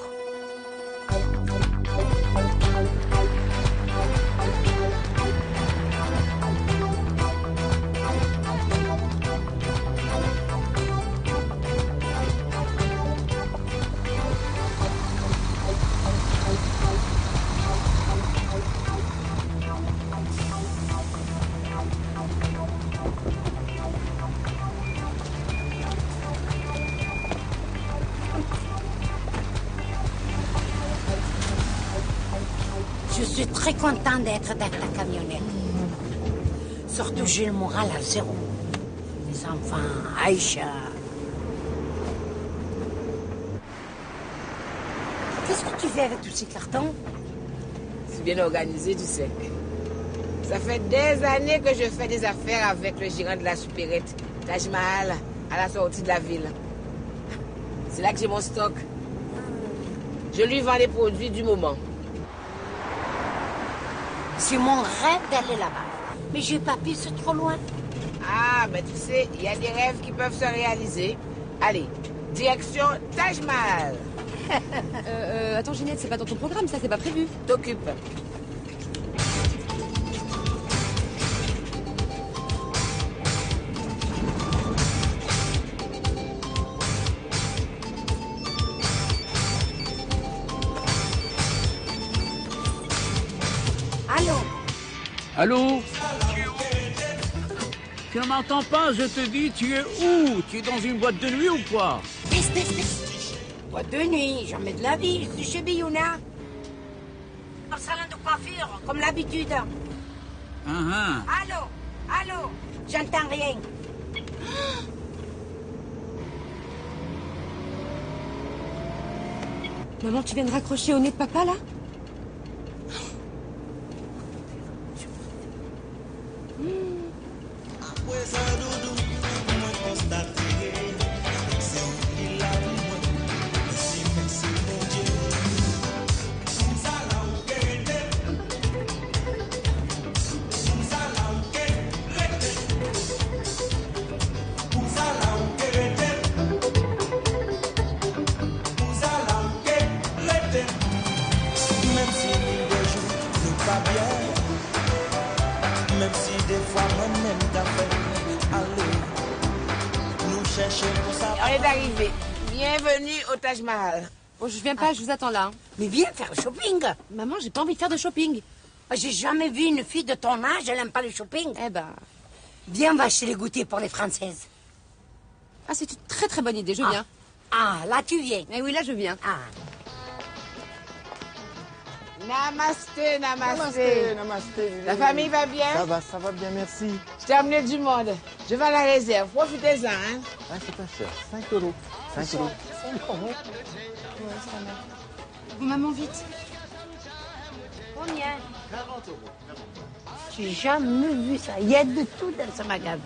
Je suis très contente d'être dans ta camionnette. Surtout, j'ai le moral à zéro. Les enfants, Aïcha. Qu'est-ce que tu fais avec tous ces cartons? C'est bien organisé, tu sais. Ça fait des années que je fais des affaires avec le gérant de la supérette, Taj Mahal, à la sortie de la ville. C'est là que j'ai mon stock. Je lui vends les produits du moment. C'est mon rêve d'aller là-bas. Mais j'ai pas pu, c'est trop loin. Ah, mais tu sais, il y a des rêves qui peuvent se réaliser. Allez, direction Taj Mahal. Attends, Ginette, c'est pas dans ton programme, ça, c'est pas prévu. T'occupe. Allô? Tu ne m'entends pas, je te dis, tu es où? Tu es dans une boîte de nuit ou quoi? Boîte de nuit, jamais de la vie, je suis chez Biouna. En salon de coiffure, comme l'habitude. Allô? J'entends rien. Maman, tu viens de raccrocher au nez de papa, là? Même si des fois moi-même t'as fait aller, nous cherchons pour ça. On est arrivé. Bienvenue au Taj Mahal. Bon, je viens pas, je vous attends là. Mais viens faire le shopping. Maman, j'ai pas envie de faire de shopping. J'ai jamais vu une fille de ton âge, elle aime pas le shopping. Eh ben... Viens, on va acheter les goûters pour les Françaises. Ah, c'est une très très bonne idée, je viens. Ah, là tu viens. Eh oui, là je viens. Ah. Namasté, namasté. Namasté, namasté. La famille va bien? Ça va bien, merci. Je t'ai amené du monde. Je vais à la réserve. Profitez-en, hein? Ah, c'est pas cher. 5 euros. 5 euros. 5 euros. Bon, maman, vite. Combien? 40 euros. J'ai jamais vu ça. Il y a de tout dans ce magasin.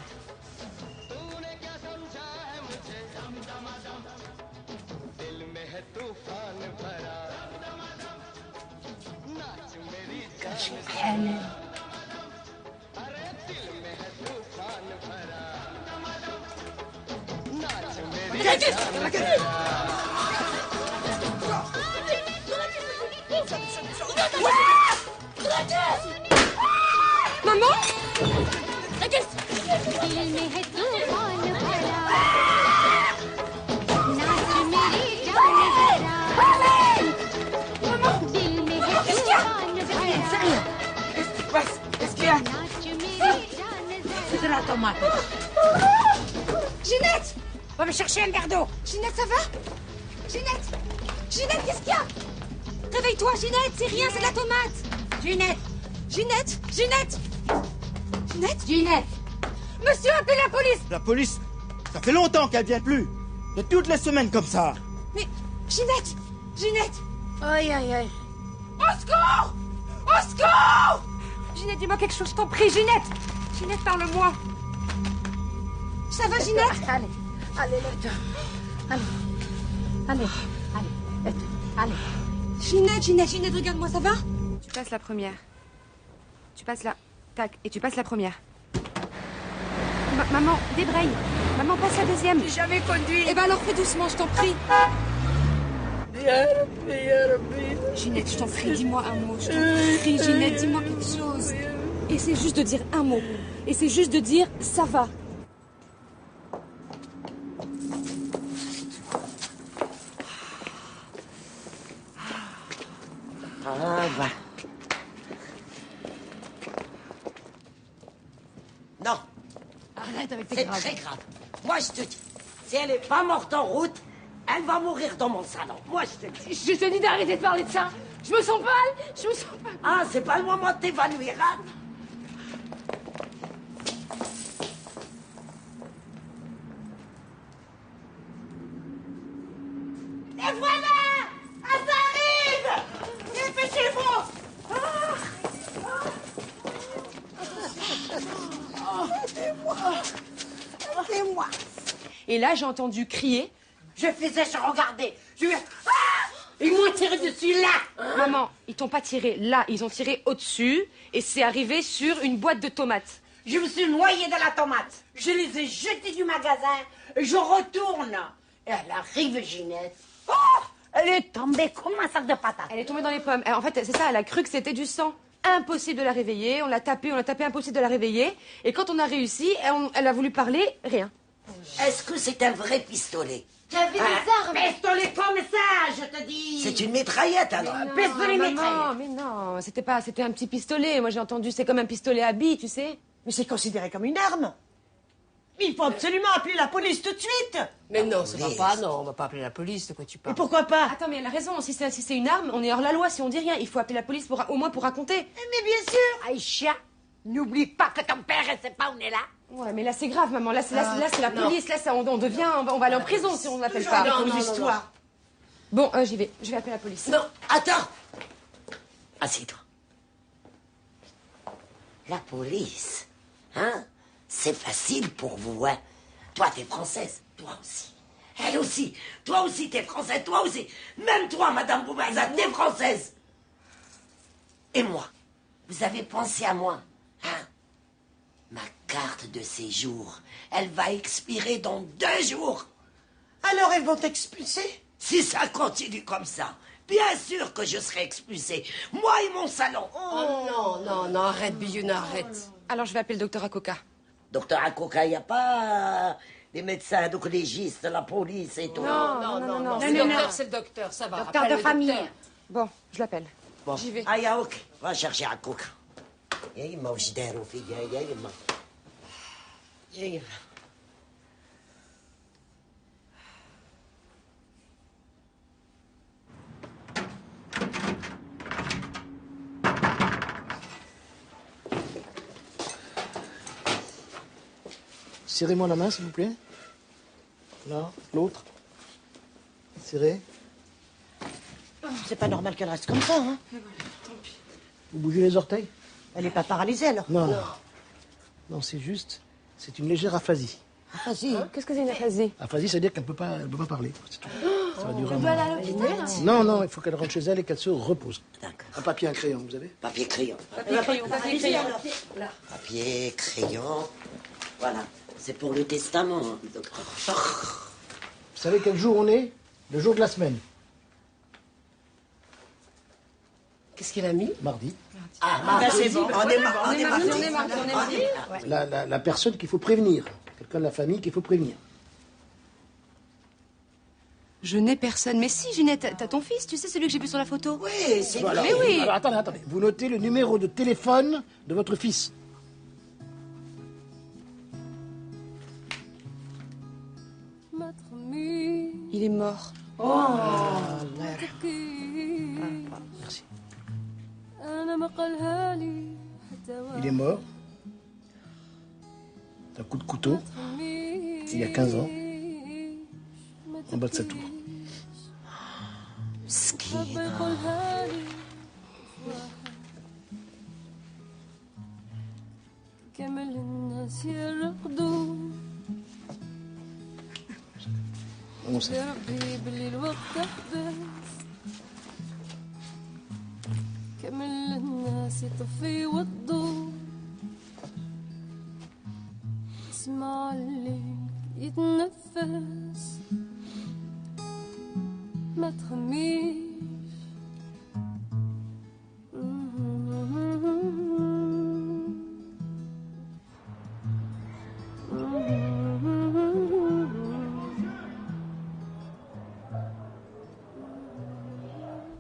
Maman? Qu'est-ce qu'il y a? C'est de la tomate. Ginette! Va me chercher un verre d'eau. Ginette, ça va? Ginette! Ginette, qu'est-ce qu'il y a? Réveille-toi, Ginette, c'est rien, c'est de la tomate! Ginette! Ginette! Ginette! Ginette! Ginette! Monsieur, appelez la police! La police, ça fait longtemps qu'elle vient plus. De toutes les semaines comme ça. Mais, Ginette! Ginette! Aïe, aïe, aïe. Au secours! Au secours! Ginette, dis-moi quelque chose, je t'en prie, Ginette! Ginette, parle-moi! Ça va, Ginette? Allez, allez, là, allez, allez, allez, allez. Ginette, regarde-moi, ça va? Tu passes la première. Tu passes la... Tac, et tu passes la première. Maman, débraye. Maman, passe la deuxième. J'ai jamais conduit. Eh ben alors fais doucement, je t'en prie. Ginette, je t'en prie, dis-moi un mot. Je t'en prie, Ginette, dis-moi quelque chose. Essaie juste de dire un mot. Essaie juste de dire ça va. Ah, bah. Non. Arrête avec tes C'est graves. très grave. Moi, je te dis, si elle n'est pas morte en route, elle va mourir dans mon salon. Moi, je te dis. Je te dis d'arrêter de parler de ça. Je me sens mal. Je me sens pas. Ah, c'est pas le moment de t'évanouir, hein? Les voisins! Ça arrive! Dépêchez-vous! Aidez-moi! Et là, j'ai entendu crier. Je faisais, je regardais. Ils m'ont tiré dessus là! Maman, ils t'ont pas tiré là, ils ont tiré au-dessus et c'est arrivé sur une boîte de tomates. Je me suis noyée dans la tomate. Je les ai jetés du magasin. Je retourne. Et elle arrive, Ginette. Oh! Elle est tombée comme un sac de patates. Elle est tombée dans les pommes. En fait, c'est ça, elle a cru que c'était du sang. Impossible de la réveiller. On l'a tapé, impossible de la réveiller. Et quand on a réussi, elle a voulu parler, rien. Est-ce que c'est un vrai pistolet? J'avais des armes. Pistolet comme ça, je te dis. C'est une mitraillette, alors. Pistolet mitraillette. Mais non, c'était un petit pistolet. Moi, j'ai entendu, c'est comme un pistolet à billes, tu sais. Mais c'est considéré comme une arme. Il faut absolument appeler la police tout de suite. Mais non, ça va pas, non, on va pas appeler la police, de quoi tu parles. Et pourquoi pas? Attends, mais elle a raison. Si c'est une arme, on est hors la loi si on dit rien. Il faut appeler la police au moins pour raconter. Mais bien sûr. Aïcha, n'oublie pas que ton père, elle sait pas où on est là. Ouais, mais là, c'est grave, maman. Là, c'est la police. Là, on va aller en prison si on n'appelle pas. Des grosses histoires. Bon, j'y vais. Je vais appeler la police. Non, attends. Assieds-toi. La police, hein? C'est facile pour vous, hein? Toi, t'es française. Toi aussi. Elle aussi. Toi aussi, t'es française. Toi aussi. Même toi, Madame Boubaza, t'es française. Et moi? Vous avez pensé à moi, hein? Ma carte de séjour, elle va expirer dans 2 jours. Alors elles vont t'expulser? Si ça continue comme ça, bien sûr que je serai expulsée. Moi et mon salon. Oh non, arrête, Biouna, arrête. Alors je vais appeler le docteur Akoka. Docteur Akoka, il n'y a pas des médecins, des légistes, la police et tout. Non. C'est le docteur, c'est le docteur, ça va. Docteur Appelle de le famille. docteur. Bon, je l'appelle. Bon. J'y vais. Ah, ok. Va chercher Akoka. يا يما وش داروا فيا يا يما يا يما. Serrez-moi la main, s'il vous plaît. Là, l'autre. Serrez. C'est pas normal qu'elle reste comme ça, hein? Vous bougez les orteils? Elle est pas paralysée, alors? Non. Non, c'est juste, c'est une légère aphasie. Aphasie? Qu'est-ce que c'est une aphasie? Aphasie, c'est-à-dire qu'elle ne peut pas parler. C'est tout. Ça va durer un Elle doit aller moment. à l'hôpital? Non, il faut qu'elle rentre chez elle et qu'elle se repose. Un papier, un crayon, vous avez? Papier, crayon. Papier, crayon. Voilà. C'est pour le testament, hein, docteur. Vous savez quel jour on est? Le jour de la semaine. Qu'est-ce qu'il a mis? Mardi. Ah, c'est bon. On est mardi. La personne qu'il faut prévenir. Quelqu'un de la famille qu'il faut prévenir. Je n'ai personne. Mais si, Ginette, t'as ton fils, tu sais, celui que j'ai vu sur la photo. Oui, c'est Voilà. Mais oui. Alors, attendez. Vous notez le numéro de téléphone de votre fils. Il est mort. Merci. Il est mort d'un coup de couteau il y a 15 ans en bas de sa tour. On sait. كمل الناس يطفي والضوء اسمع الليل يتنفس ما تخميش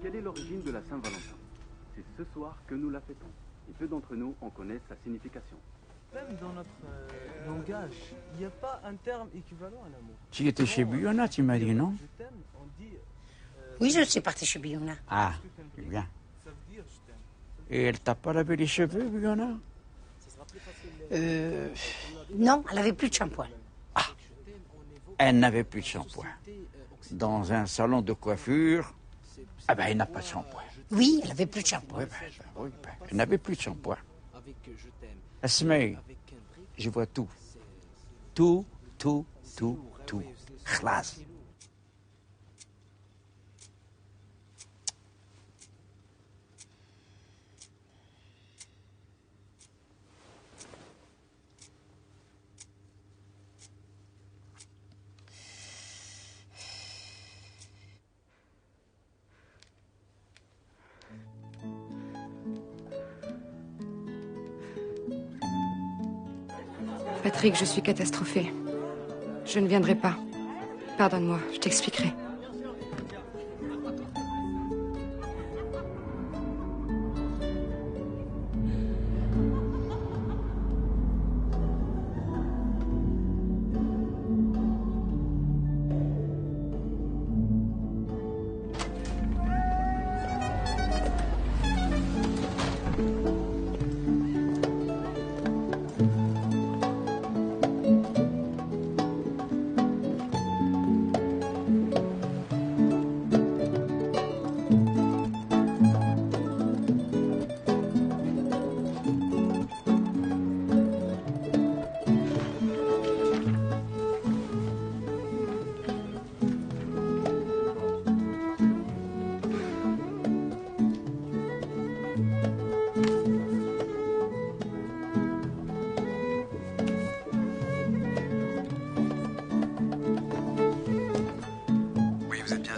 Quelle est l'origine de la Saint-Valentin? C'est ce soir que nous la fêtons, et peu d'entre nous en connaissent sa signification. Même dans notre langage, il n'y a pas un terme équivalent à l'amour. Tu étais chez Buyona, tu m'as dit, non? Oui, je suis partie chez Biouna. Ah, c'est bien. Et elle t'a pas lavé les cheveux, Buyona? Non, elle avait plus de shampoing. Elle n'avait plus de shampoing. Dans un salon de coiffure, ah ben, il n'a pas de shampoing. Oui, elle avait plus de shampoing. Oui, elle n'avait plus de shampoing. Asmaï, je vois tout. Tout. Khlas. Patrick, je suis catastrophée. Je ne viendrai pas. Pardonne-moi, je t'expliquerai.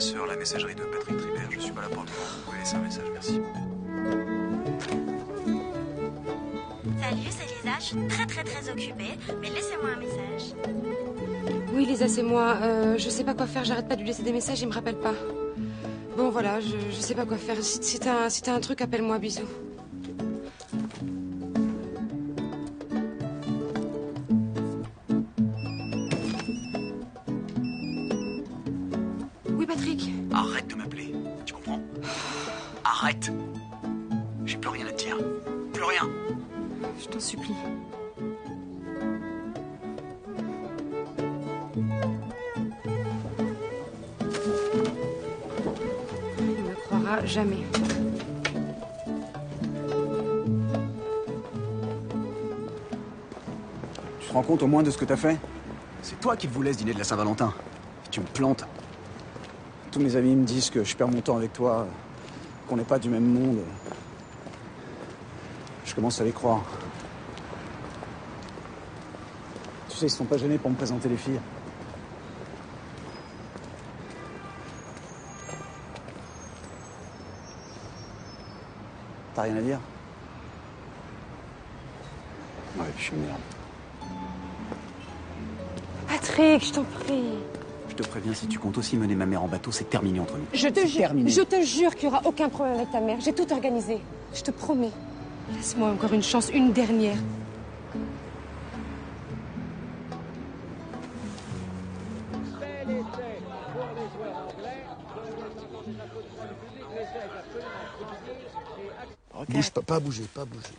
sœur, la messagerie de Patrick Tribert. Je suis pas là pour le moment. Vous pouvez laisser un message, merci. Salut, c'est Lisa. Je suis très occupée, mais laissez-moi un message. Oui, Lisa, c'est moi. Je sais pas quoi faire, j'arrête pas de lui laisser des messages, il me rappelle pas. Bon, voilà, je sais pas quoi faire. Si t'as un truc, appelle-moi, bisous. Oui, Patrick. Arrête de m'appeler, tu comprends? Arrête. J'ai plus rien à te dire. Plus rien. Je t'en supplie. Il ne croira jamais. Tu te rends compte au moins de ce que t'as fait? C'est toi qui le voulais ce dîner de la Saint-Valentin. Et tu me plantes. Tous mes amis me disent que je perds mon temps avec toi, qu'on n'est pas du même monde. Je commence à les croire. Tu sais, ils sont pas gênés pour me présenter les filles. T'as rien à dire? Ouais, je suis une merde. Patrick, je t'en prie. Je te préviens, si tu comptes aussi mener ma mère en bateau, c'est terminé entre nous. Je te C'est jure, terminé. je te jure qu'il n'y aura aucun problème avec ta mère. J'ai tout organisé. Je te promets. Laisse-moi encore une chance, une dernière. Bouge pas, pas bouger, pas bouger.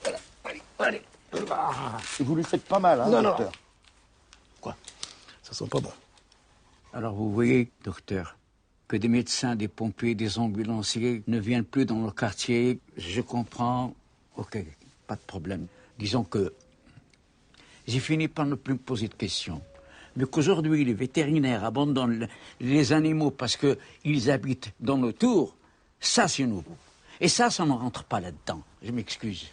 Allez. Ah, vous lui faites pas mal, hein, Non. docteur. Quoi? Ça sent pas bon. Alors vous voyez, docteur, que des médecins, des pompiers, des ambulanciers ne viennent plus dans le quartier. Je comprends. Ok, pas de problème. Disons que j'ai fini par ne plus me poser de questions. Mais qu'aujourd'hui, les vétérinaires abandonnent les animaux parce qu'ils habitent dans nos tours, ça c'est nouveau. Et ça ne rentre pas là-dedans. Je m'excuse.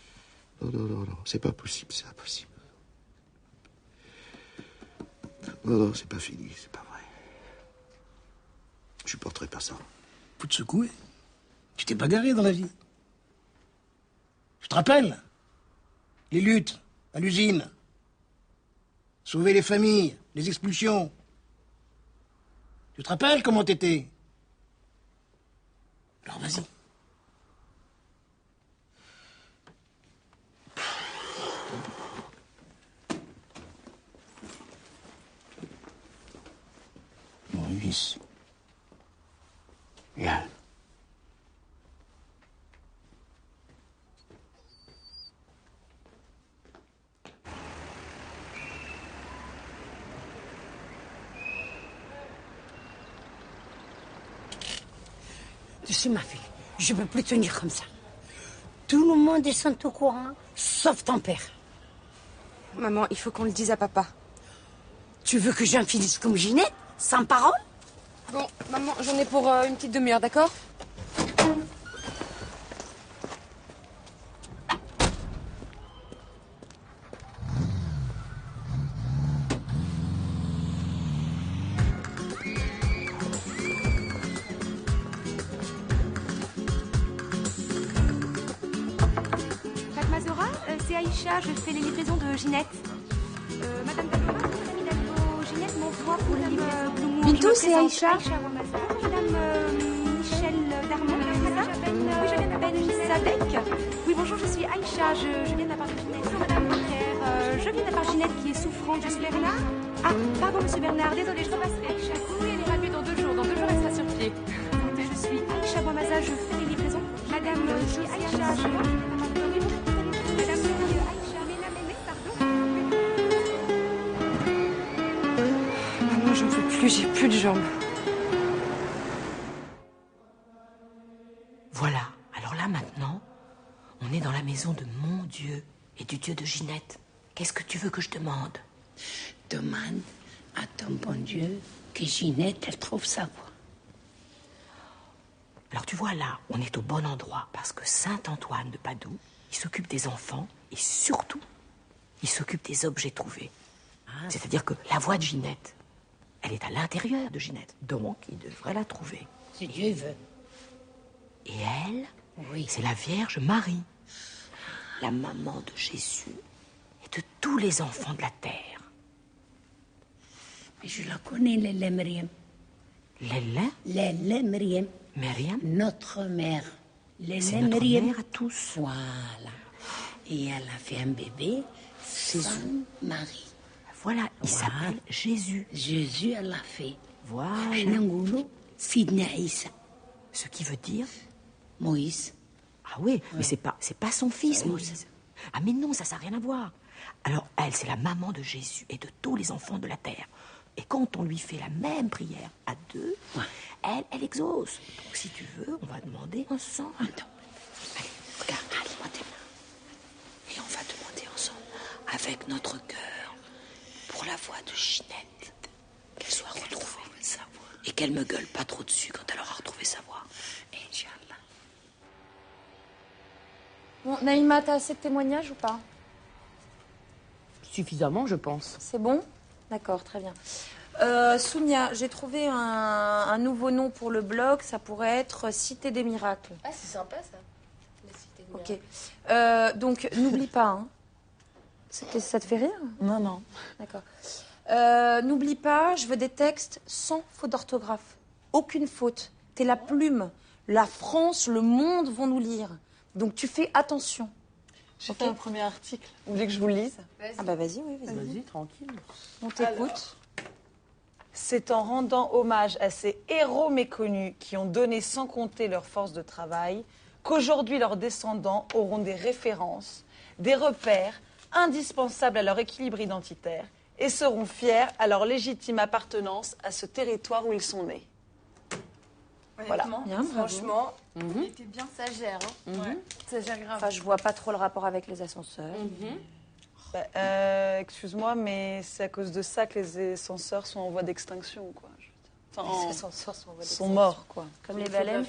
Non, c'est pas possible, c'est impossible. Non, c'est pas fini, c'est pas vrai. Je supporterai pas ça. Faut te secouer. Tu t'es bagarré dans la vie. Je te rappelle. Les luttes à l'usine. Sauver les familles, les expulsions. Tu te rappelles comment t'étais? Alors vas-y. Maurice. Viens. Tu sais, ma fille, je peux plus tenir comme ça. Tout le monde est sans au courant, sauf ton père. Maman, il faut qu'on le dise à papa. Tu veux que j'en finisse comme Ginette, sans parole? Bon, maman, j'en ai pour une petite demi-heure, d'accord? Fatma Zora, c'est Aïcha, je fais les livraisons de Ginette. Madame Dalgora, l'ami d'Algo, Ginette m'envoie pour le livre Blue. Bintou, c'est Aïcha. Madame Michel Darmon, c'est ça? Oui, je viens de la part de Sadek. Oui, bonjour, je suis Aïcha, je viens de la part de Ginette. Bonjour, Madame Boucher, je viens de la part de Ginette qui est souffrante. Je suis Bernard. Ah, pardon, Monsieur Bernard, désolé, je repasserai. Aïcha, oui, elle est rappelée dans 2 jours. Dans 2 jours, elle sera sur pied. Écoutez, je suis Aïcha Bouamaza, je fais les livraisons. Madame, je suis Aïcha, je viens de la part de Ginette. Madame, Aïcha, mais la mémé, pardon. Maman, j'en peux plus, j'ai plus de jambes. Voilà. Alors là, maintenant, on est dans la maison de mon Dieu et du Dieu de Ginette. Qu'est-ce que tu veux que je demande? Demande à ton bon Dieu que Ginette, elle trouve sa voie. Alors tu vois, là, on est au bon endroit parce que Saint-Antoine de Padoue, il s'occupe des enfants et surtout, il s'occupe des objets trouvés. C'est-à-dire que la voix de Ginette, elle est à l'intérieur de Ginette. Donc, il devrait la trouver. si Dieu veut. Et elle, oui, c'est la Vierge Marie, la maman de Jésus et de tous les enfants de la terre. Mais je la connais, Lélé Myriam. Lélé Myriam. Myriam? Notre mère. C'est notre mère à tous. Voilà. Et elle a fait un bébé, Jésus. Marie. Voilà, il s'appelle Jésus. Jésus, elle l'a fait. Voilà. Sidna Issa. Ce qui veut dire Moïse. Ah oui, mais c'est pas son fils, Moïse. Ah mais non, ça n'a rien à voir. Alors elle, c'est la maman de Jésus et de tous les enfants de la terre. Et quand on lui fait la même prière à deux, elle exauce. Donc si tu veux, on va demander ensemble. Allez, regarde, moi tes mains. Et on va demander ensemble, avec notre cœur, pour la voix de Ginette, qu'elle soit retrouvée. Et qu'elle me gueule pas trop dessus quand elle aura retrouvé sa voix. Inch'Allah. Bon, Naïma, t'as assez de témoignages ou pas? Suffisamment, je pense. C'est bon? D'accord, très bien. Soumia, j'ai trouvé un nouveau nom pour le blog. Ça pourrait être Cité des miracles. Ah, c'est sympa ça. La Cité des miracles. Ok. Donc, n'oublie pas. Hein. Ça te fait rire? Non, non. D'accord. N'oublie pas, je veux des textes sans faute d'orthographe. Aucune faute. T'es la plume. La France, le monde vont nous lire. Donc, tu fais attention. J'ai fait un premier article. Vous voulez que je vous le lise? Ah bah vas-y, oui, vas-y. Vas-y, tranquille. On t'écoute. C'est en rendant hommage à ces héros méconnus qui ont donné sans compter leur force de travail qu'aujourd'hui leurs descendants auront des références, des repères indispensables à leur équilibre identitaire et seront fiers à leur légitime appartenance à ce territoire où ils sont nés. Voilà. Bien, franchement, il était bien sagère. Hein. Ouais. Sagère grave. Enfin, je vois pas trop le rapport avec les ascenseurs. Excuse-moi, mais c'est à cause de ça que les ascenseurs sont en voie d'extinction, quoi. Les ascenseurs sont en voie sont morts, quoi. Comme les baleines.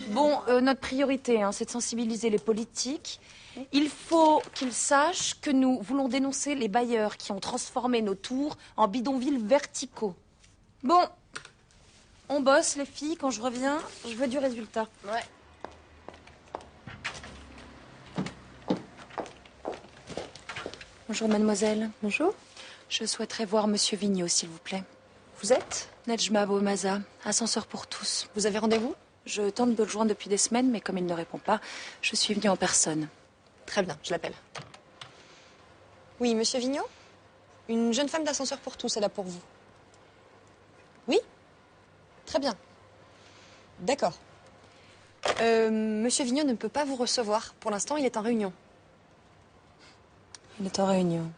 Bon, notre priorité, c'est de sensibiliser les politiques. Il faut qu'ils sachent que nous voulons dénoncer les bailleurs qui ont transformé nos tours en bidonvilles verticaux. Bon, on bosse, les filles. Quand je reviens, je veux du résultat. Ouais. Bonjour, mademoiselle. Bonjour. Je souhaiterais voir monsieur Vigneault, s'il vous plaît. Vous êtes? Nejma Boumaza, ascenseur pour tous. Vous avez rendez-vous? Je tente de le joindre depuis des semaines, mais comme il ne répond pas, je suis venue en personne. Très bien, je l'appelle. Oui, monsieur Vigneault? Une jeune femme d'ascenseur pour tous est là pour vous. Oui? Très bien. D'accord. Monsieur Vigneault ne peut pas vous recevoir. Pour l'instant, il est en réunion. Il est en réunion.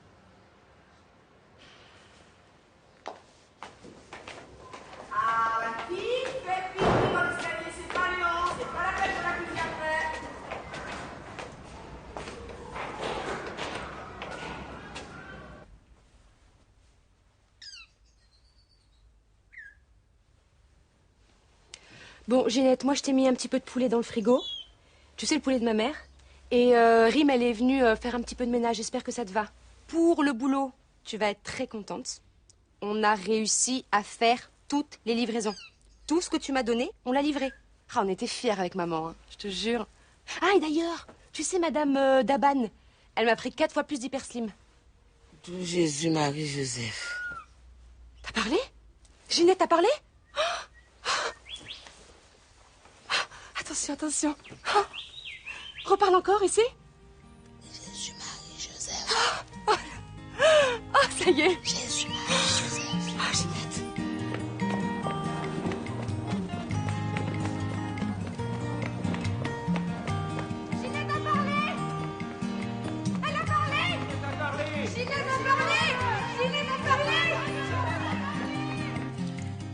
Bon, Ginette, moi je t'ai mis un petit peu de poulet dans le frigo. Tu sais, le poulet de ma mère. Et Rim, elle est venue faire un petit peu de ménage. J'espère que ça te va. Pour le boulot, tu vas être très contente. On a réussi à faire toutes les livraisons. Tout ce que tu m'as donné, on l'a livré. Ah, on était fiers avec maman, hein, je te jure. Ah, et d'ailleurs, tu sais, madame Daban, elle m'a pris 4 fois plus d'hyperslim. Jésus, Marie, Joseph. T'as parlé? Ginette, t'as parlé? Attention, attention. Reparle encore, ici. Jésus, Marie, Joseph. Ah, ça y est. Jésus, Marie, Joseph. Ah, Ginette. Ginette a parlé! Elle a parlé! Ginette a parlé! Ginette a parlé!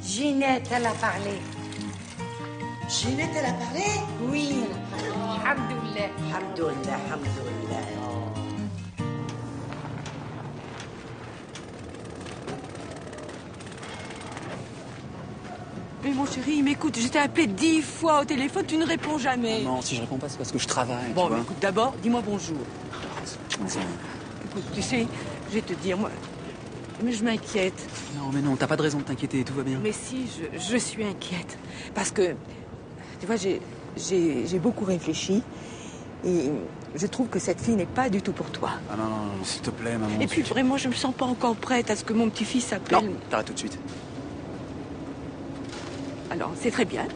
Ginette, elle a parlé. Ginette, elle a parlé? Oui. Alhamdoulilah. Alhamdoulilah, alhamdoulilah. Mais mon chéri, m'écoute, je t'ai appelé 10 fois au téléphone, tu ne réponds jamais. Non, si je réponds pas, c'est parce que je travaille. Bon, tu vois. écoute, d'abord, dis-moi bonjour. Écoute, tu sais, je vais te dire, moi, mais je m'inquiète. Non, mais non, t'as pas de raison de t'inquiéter, tout va bien. Mais si, je suis inquiète. Parce que Tu vois, j'ai beaucoup réfléchi et je trouve que cette fille n'est pas du tout pour toi. Ah non, non, non, s'il te plaît, maman. Et puis vraiment, je me sens pas encore prête à ce que mon petit-fils s'appelle... Non, t'arrêtes tout de suite. Alors, c'est très bien.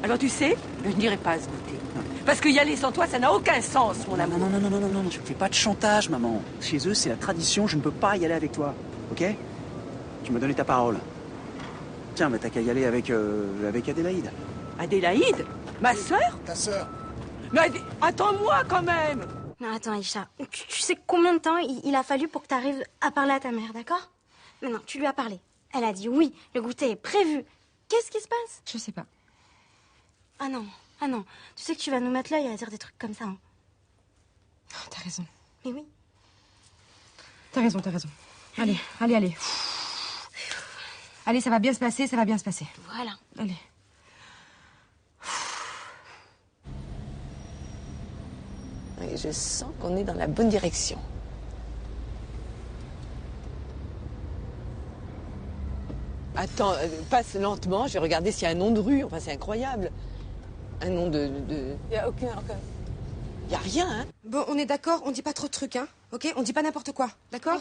Alors, tu sais, je n'irai pas à ce goûter. Parce que y aller sans toi, ça n'a aucun sens, mon amour. Non, non, non, non, non, non, non, tu me fais pas de chantage, maman. Chez eux, c'est la tradition, je ne peux pas y aller avec toi, ok? Tu m'as donné ta parole. Tiens, mais t'as qu'à y aller avec Adélaïde. Adélaïde? Ma sœur? Ta sœur. Mais attends-moi quand même! Non, attends, Aïcha, tu sais combien de temps il a fallu pour que tu arrives à parler à ta mère, d'accord? Maintenant, tu lui as parlé. Elle a dit oui, le goûter est prévu. Qu'est-ce qui se passe? Je sais pas. Ah non, ah non. Tu sais que tu vas nous mettre l'œil à dire des trucs comme ça. Hein. Oh, t'as raison. Mais oui. T'as raison, t'as raison. Allez, allez, allez. Allez, ça va bien se passer, ça va bien se passer. Voilà. Allez. Et je sens qu'on est dans la bonne direction. Attends, passe lentement, je vais regarder s'il y a un nom de rue. Enfin, c'est incroyable. Un nom de... Il n'y a aucun... Il n'y a rien, hein. Bon, on est d'accord, on dit pas trop de trucs, hein. Ok? On dit pas n'importe quoi, d'accord?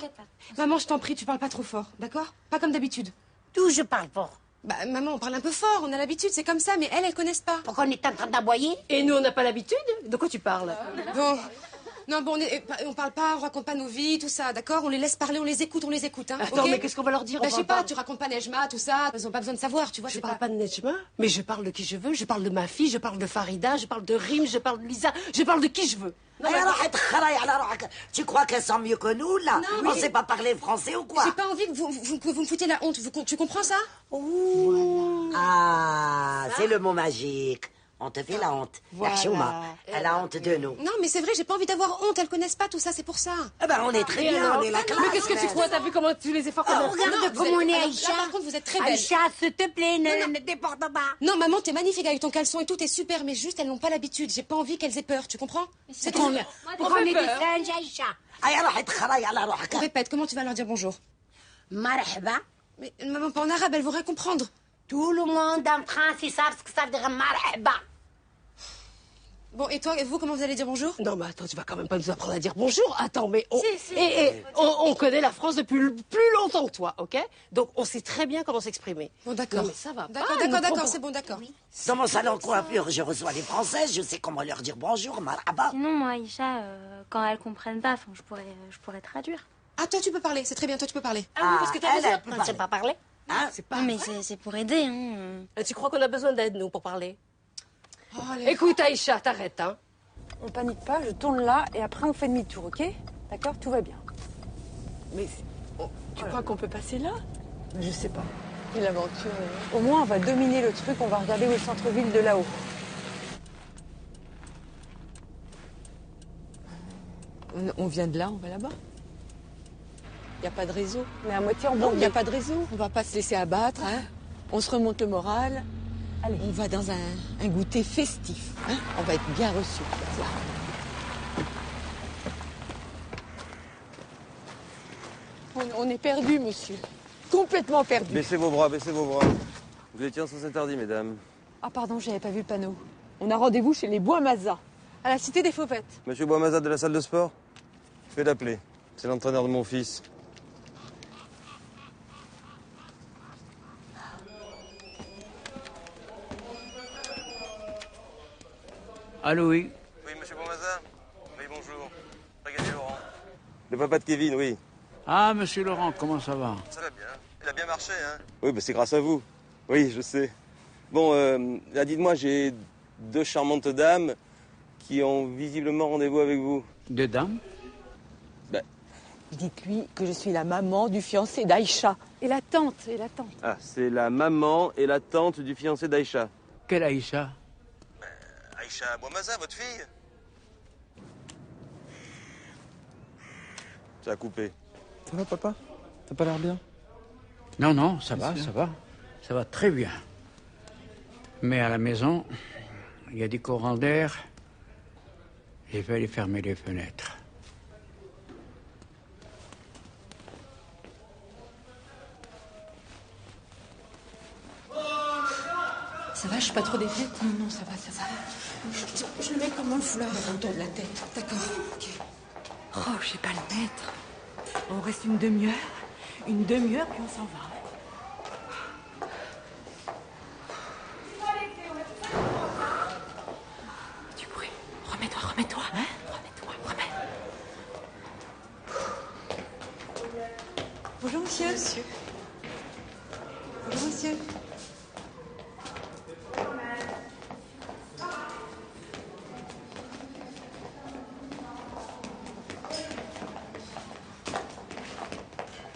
Maman, je t'en prie, tu parles pas trop fort, d'accord? Pas comme d'habitude. D'où je parle fort? Bah, maman, on parle un peu fort, on a l'habitude, c'est comme ça, mais elles connaissent pas. Pourquoi on est en train d'aboyer? Et nous, on n'a pas l'habitude? De quoi tu parles? Bon. Non, bon, on parle pas, on raconte pas nos vies, tout ça, d'accord? On les laisse parler, on les écoute, hein. Attends, ok mais qu'est-ce qu'on va leur dire? Bah, On je sais parle pas, tu racontes pas Nejma, tout ça, ils ont pas besoin de savoir, tu vois, Je parle pas de Nejma, mais je parle de qui je veux. Je parle de ma fille, je parle de Farida, je parle de Rim, je parle de Lisa, je parle de qui je veux. Tu crois qu'elles sont mieux que nous, là? Non, On sait pas parler français ou quoi? J'ai pas envie que vous me foutiez la honte, tu comprends ça? Ah, c'est le mot magique. On te fait la honte. Voilà. La chouma, elle a honte de nous. Non, mais c'est vrai, j'ai pas envie d'avoir honte, elles connaissent pas tout ça, c'est pour ça. Eh ben, on est très bien, on est la classe. Mais qu'est-ce que tu crois? T'as vu comment tu les efforts qu'on a? Regarde comment on est, Aïcha. Là, par contre, vous êtes très belle. Aïcha, s'il te plaît, ne déporte pas. Non, maman, t'es magnifique avec ton caleçon et tout, t'es super, mais juste, elles n'ont pas l'habitude. J'ai pas envie qu'elles aient peur, tu comprends? C'est tout. On est des singes, Aïcha. On répète, comment tu vas leur dire bonjour? Marhaba. Mais maman, pas en arabe, elles vont rien comprendre. Tout le monde en France, ils savent ce que ça veut dire marhaba. Bon, et toi, et vous, comment vous allez dire bonjour? Non, mais attends, tu vas quand même pas nous apprendre à dire bonjour. Attends, mais Si. on connaît la France depuis plus longtemps que toi, ok? Donc, on sait très bien comment s'exprimer. Bon, d'accord. Non, mais ça va D'accord, c'est bon, d'accord. Dans mon salon de coiffure, je reçois les Françaises, je sais comment leur dire bonjour, marhaba. Sinon, moi, Aïcha, quand elles comprennent pas, je pourrais traduire. Ah, toi, tu peux parler, c'est très bien, toi, tu peux parler. Ah oui, parce que t'as besoin. Tu ne sais pas parler? Hein? C'est pas. Non, mais c'est pour aider, hein. Tu crois qu'on a besoin d'aide, nous, pour parler? Oh, Écoute, Aïcha, t'arrêtes, hein. On panique pas, je tourne là et après on fait demi-tour, ok? D'accord? Tout va bien. Mais tu crois qu'on peut passer là? Je sais pas. Et l'aventure. Au moins, on va dominer le truc, on va regarder où est le centre-ville de là-haut. On vient de là, on va là-bas. Il n'y a pas de réseau. On est à moitié en banque. Il n'y a pas de réseau. On va pas se laisser abattre. Hein? On se remonte le moral. Allez. On va dans un goûter festif. Hein? On va être bien reçus. On est perdu, monsieur. Complètement perdu. Baissez vos bras, baissez vos bras. Vous étiez en sens interdit, mesdames. Ah pardon, j'avais pas vu le panneau. On a rendez-vous chez les Bois-Maza, à la Cité des Fauvettes. Monsieur Boismaza de la salle de sport? Je vais l'appeler. C'est l'entraîneur de mon fils. Allô, oui. Oui, monsieur Boismaza? Oui, bonjour. Regardez Laurent. Le papa de Kevin, oui. Ah, monsieur Laurent, comment ça va? Ça va bien. Il a bien marché, hein? Oui, bah c'est grâce à vous. Oui, je sais. Bon, là, dites-moi, j'ai deux charmantes dames qui ont visiblement rendez-vous avec vous. Deux dames? Ben. Dites-lui que je suis la maman du fiancé d'Aïcha. Et la tante. Ah, c'est la maman et la tante du fiancé d'Aïcha. Quelle Aïcha? Aïcha Boismaza, votre fille? Ça a coupé. Ça va, papa? T'as pas l'air bien? Non, non, ça va, ça va. Ça va très bien. Mais à la maison, il y a des courants d'air. Je vais aller fermer les fenêtres. Ça va, je suis pas trop défaite? Non, ça va, ça va. Je le mets comment le foulard? Autour de la tête. D'accord, ok. Oh, je sais pas le mettre. On reste une demi-heure. Une demi-heure, puis on s'en va. Du bruit. Remets-toi, remets-toi. Hein? Remets-toi, remets. Bonjour, monsieur. Bonjour, monsieur.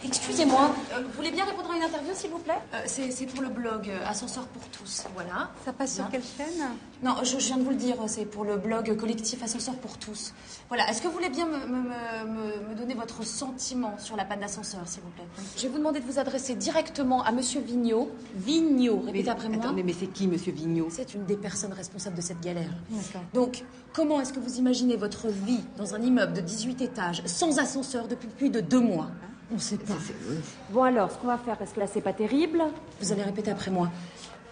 Excusez-moi, vous voulez bien répondre à une interview, s'il vous plaît? C'est pour le blog Ascenseur pour tous, voilà. Ça passe sur quelle chaîne? Non, je viens de vous le dire, c'est pour le blog collectif Ascenseur pour tous. Voilà, est-ce que vous voulez bien me donner votre sentiment sur la panne d'ascenseur, s'il vous plaît? Je vais vous demander de vous adresser directement à Monsieur Vigneault. Vigneault, répétez après moi. Attendez, mais c'est qui, Monsieur Vigneault? C'est une des personnes responsables de cette galère. D'accord. Donc, comment est-ce que vous imaginez votre vie dans un immeuble de 18 étages, sans ascenseur, depuis plus de 2 mois? On sait pas. Bon alors, ce qu'on va faire, parce que là c'est pas terrible, vous allez répéter après moi.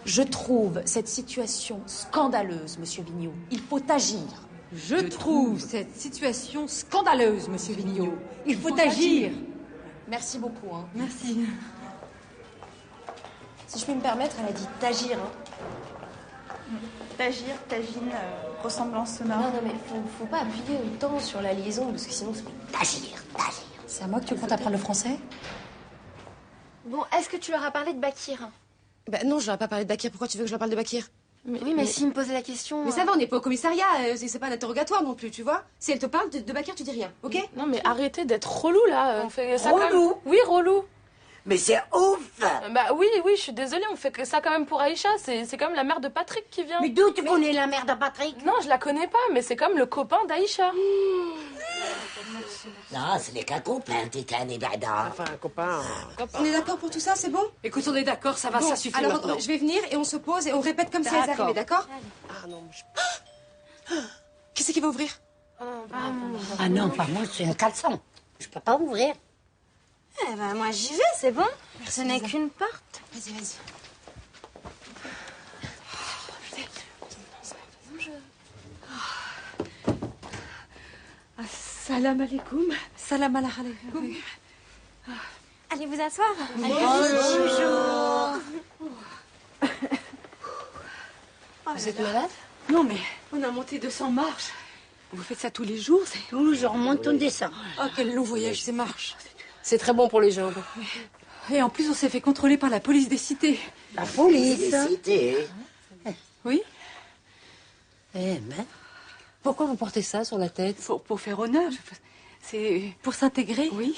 Je trouve cette situation scandaleuse, Monsieur Vigneault. Il faut agir. Je trouve cette situation scandaleuse, Monsieur Vigneault. Il faut agir. Merci beaucoup. Hein. Merci. Si je puis me permettre, elle a dit d'agir. Hein. T'agir, t'agine, ressemblance sonore. Non, mais faut pas appuyer autant sur la liaison, parce que sinon c'est d'agir, d'agir. C'est à moi que tu comptes apprendre le français? Bon, est-ce que tu leur as parlé de Bakir? Bah non, je leur ai pas parlé de Bakir. Pourquoi tu veux que je leur parle de Bakir? Oui, mais s'ils me posaient la question... Mais ça va, on n'est pas au commissariat, c'est pas un interrogatoire non plus, tu vois. Si elle te parle de Bakir, tu dis rien, ok? Non, mais arrêtez d'être relou, là. On fait ça Relou? quand même... Oui, relou. Mais c'est ouf! Bah oui, je suis désolée, on fait que ça quand même pour Aïcha. C'est quand même la mère de Patrick qui vient. Mais d'où tu connais la mère de Patrick? Non, je la connais pas, mais c'est comme le copain d'Aïcha. Non, ce n'est qu'un copain, Titane et Bada. Enfin, un copain. On est d'accord pour tout ça, c'est bon? Écoute, on est d'accord, ça va, Bon, ça suffit alors, maintenant. je vais venir et on se pose et on répète comme si elles D'accord. arrivaient, d'accord? Ah non, Qui c'est qui va ouvrir? Ah non, pas moi, c'est un caleçon. Je peux pas ouvrir. Eh ben, moi, j'y vais, c'est bon. Ce n'est qu'une porte. Vas-y, vas-y. Salam alaikum. Salam alaikum. Allez vous asseoir. Bonjour. Vous êtes malade? Non, mais on a monté 200 marches. Vous faites ça tous les jours, c'est... Toujours, on monte, on descend. Oh, quel long voyage, ces marches. C'est très bon pour les jambes. Et en plus, on s'est fait contrôler par la police des cités. La police? Des cités. Oui? Eh ben, pourquoi vous portez ça sur la tête? Pour faire honneur. C'est pour s'intégrer. Oui.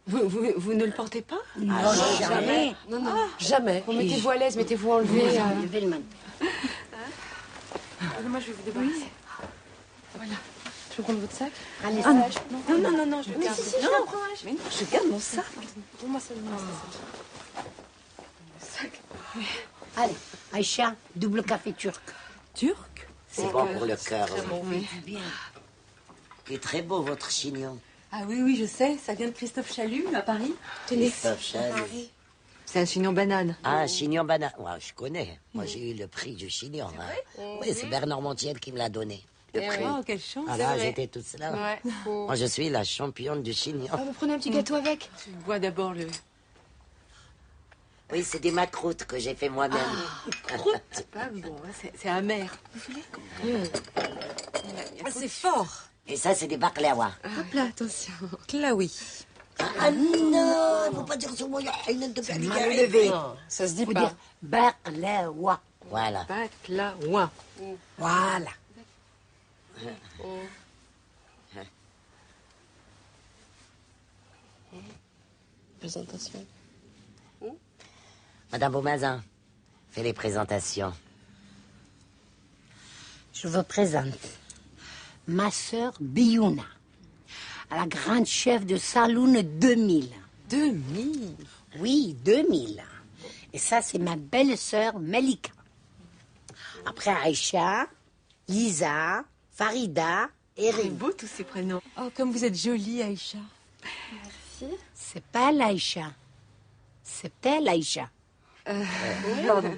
Vous ne le portez pas? Non, jamais. Non, jamais. Vous mettez-vous à l'aise, mettez-vous enlevé. Enlevez le manteau. Moi, je vais vous débarrasser. Voilà. Je peux prendre votre sac? Allez, Ah, non, je le garde. si, je non, la prends. mais non, je garde mon sac. Donne-moi ça. Allez, Aïcha, double café turc. Turc? C'est bon pour le cœur. Oui. Bien. Il est très beau, votre chignon. Ah oui, je sais. Ça vient de Christophe Chalut, à Paris. Christophe Chalut. C'est un chignon banane. Ah, un chignon banane. Ouais, je connais. Moi, j'ai eu le prix du chignon. Hein. Oui, c'est Bernard Montiel qui me l'a donné. Le prix. Oh, quelle chance. Ah là, j'étais toute là. Ouais. Moi, je suis la championne du chignon. Vous prenez un petit gâteau avec? Je bois d'abord le... Oui, c'est des macroutes que j'ai fait moi-même. Croûte. Ah, bon, c'est amer. C'est fort. Et ça, c'est des baklawa. Hop là, attention. Là, oui. Ah non, faut pas dire ce mot-là. Il ne te fait pas lever. Ça se dit Faut pas. dire baklawa. Voilà. Baklawa. Voilà. Présentation. Madame Beaumazin, fais les présentations. Je vous présente ma sœur Biouna, la grande chef de Saloon 2000. 2000? Oui, 2000. Et ça, c'est ma belle-sœur Melika. Après Aïcha, Lisa, Farida et C'est Rim. beau tous ces prénoms. Oh, comme vous êtes jolie, Aïcha. Merci. C'est pas l'Aïcha. C'est elle, Aïcha. Pardon.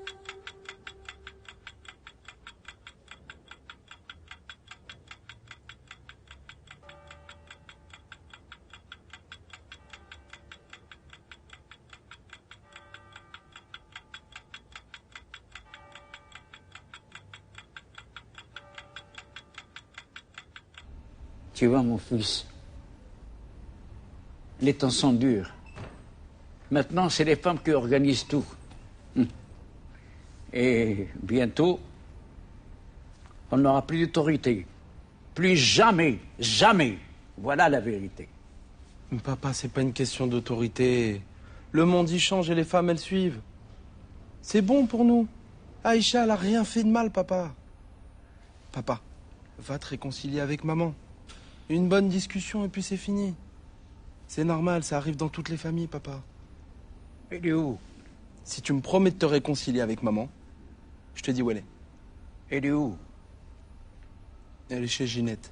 Tu vois, mon fils, les temps sont durs. Maintenant, c'est les femmes qui organisent tout. Et bientôt, on n'aura plus d'autorité. Plus jamais, jamais. Voilà la vérité. Mais papa, c'est pas une question d'autorité. Le monde y change et les femmes, elles suivent. C'est bon pour nous. Aïcha, elle a rien fait de mal, papa. Papa, va te réconcilier avec maman. Une bonne discussion et puis c'est fini. C'est normal, ça arrive dans toutes les familles, papa. Elle est où? Si tu me promets de te réconcilier avec maman, je te dis où elle est. Elle est où? Elle est chez Ginette.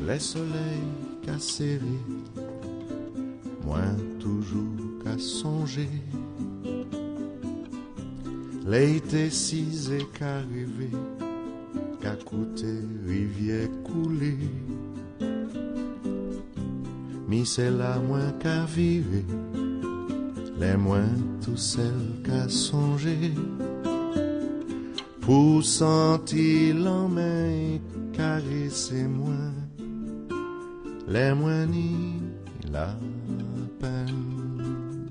Les soleils qu'à serrer, moins toujours qu'à songer. L'été cisé qu'à rêver, qu'à côté rivière coulée. Mi c'est la moins qu'à vivre, les moins tout celles qu'à songer. Pour sentir l'emmène caresser moins. Les moins ni la peine.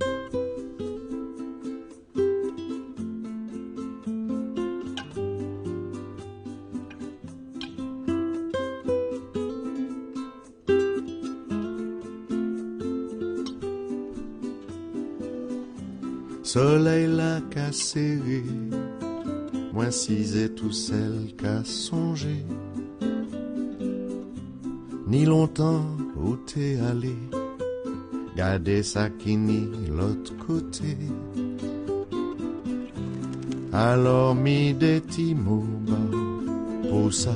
Soleil là qu'a serré, moins cisé tout celle qu'a songé. Ni longtemps où t'es allé, garder ça qui ni l'autre côté. Alors mis des petits mots bas, pour ça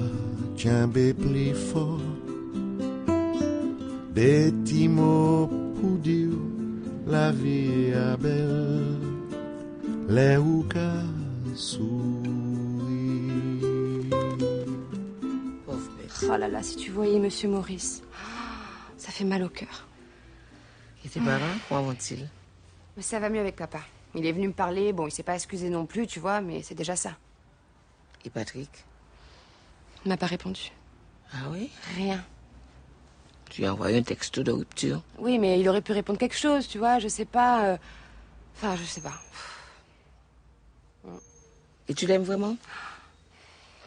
tiens bé plus fort. Des petits mots pour dire la vie est belle, les ou qu'à sourire. Oh là là, si tu voyais Monsieur Maurice, ça fait mal au cœur. Et tes parents, comment vont-ils? Mais ça va mieux avec papa. Il est venu me parler, bon, il s'est pas excusé non plus, tu vois, mais c'est déjà ça. Et Patrick? Il m'a pas répondu. Ah oui? Rien. Tu lui as envoyé un texto de rupture? Oui, mais il aurait pu répondre quelque chose, tu vois, je sais pas. Enfin, je sais pas. Et tu l'aimes vraiment?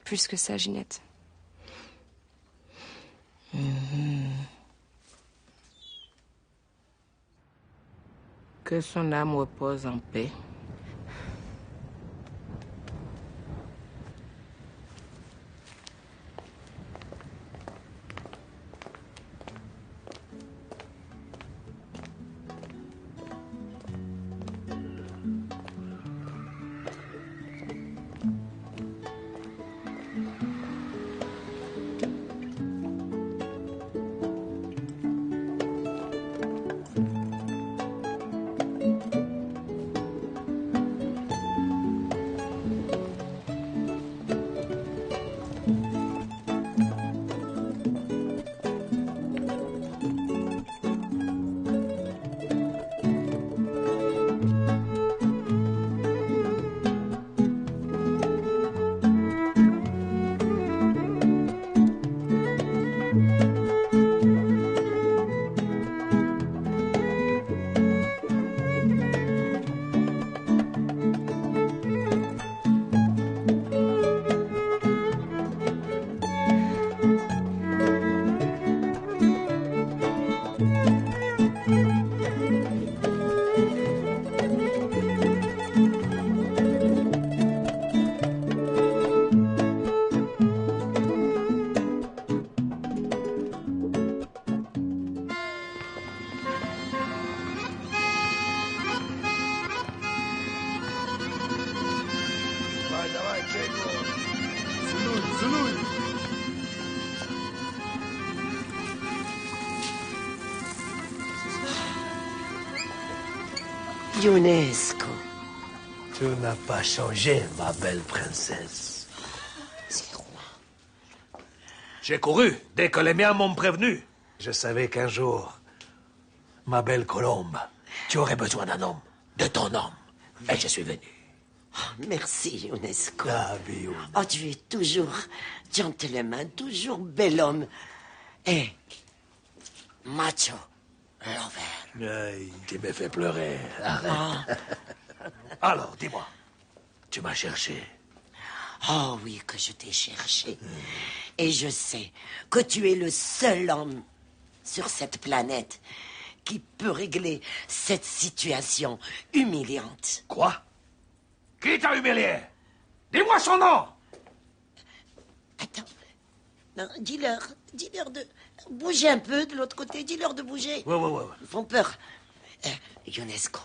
Plus que ça, Ginette. Que son âme repose en paix. Ionesco. Tu n'as pas changé, ma belle princesse. C'est Romain. J'ai couru dès que les miens m'ont prévenu. Je savais qu'un jour, ma belle Colombe, tu aurais besoin d'un homme, de ton homme. Et je suis venu. Oh, merci, Ionesco. Ah, Bio. Oh, tu es toujours gentleman, toujours bel homme. Et macho lover. Aïe, tu me fais pleurer. Arrête. Alors, dis-moi, tu m'as cherché. Oh oui, que je t'ai cherché. Et je sais que tu es le seul homme sur cette planète qui peut régler cette situation humiliante. Quoi? Qui t'a humilié? Dis-moi son nom. Attends. Non, dis-leur de bouger un peu de l'autre côté. Dis-leur de bouger. Ouais. Ils font peur. Ionesco,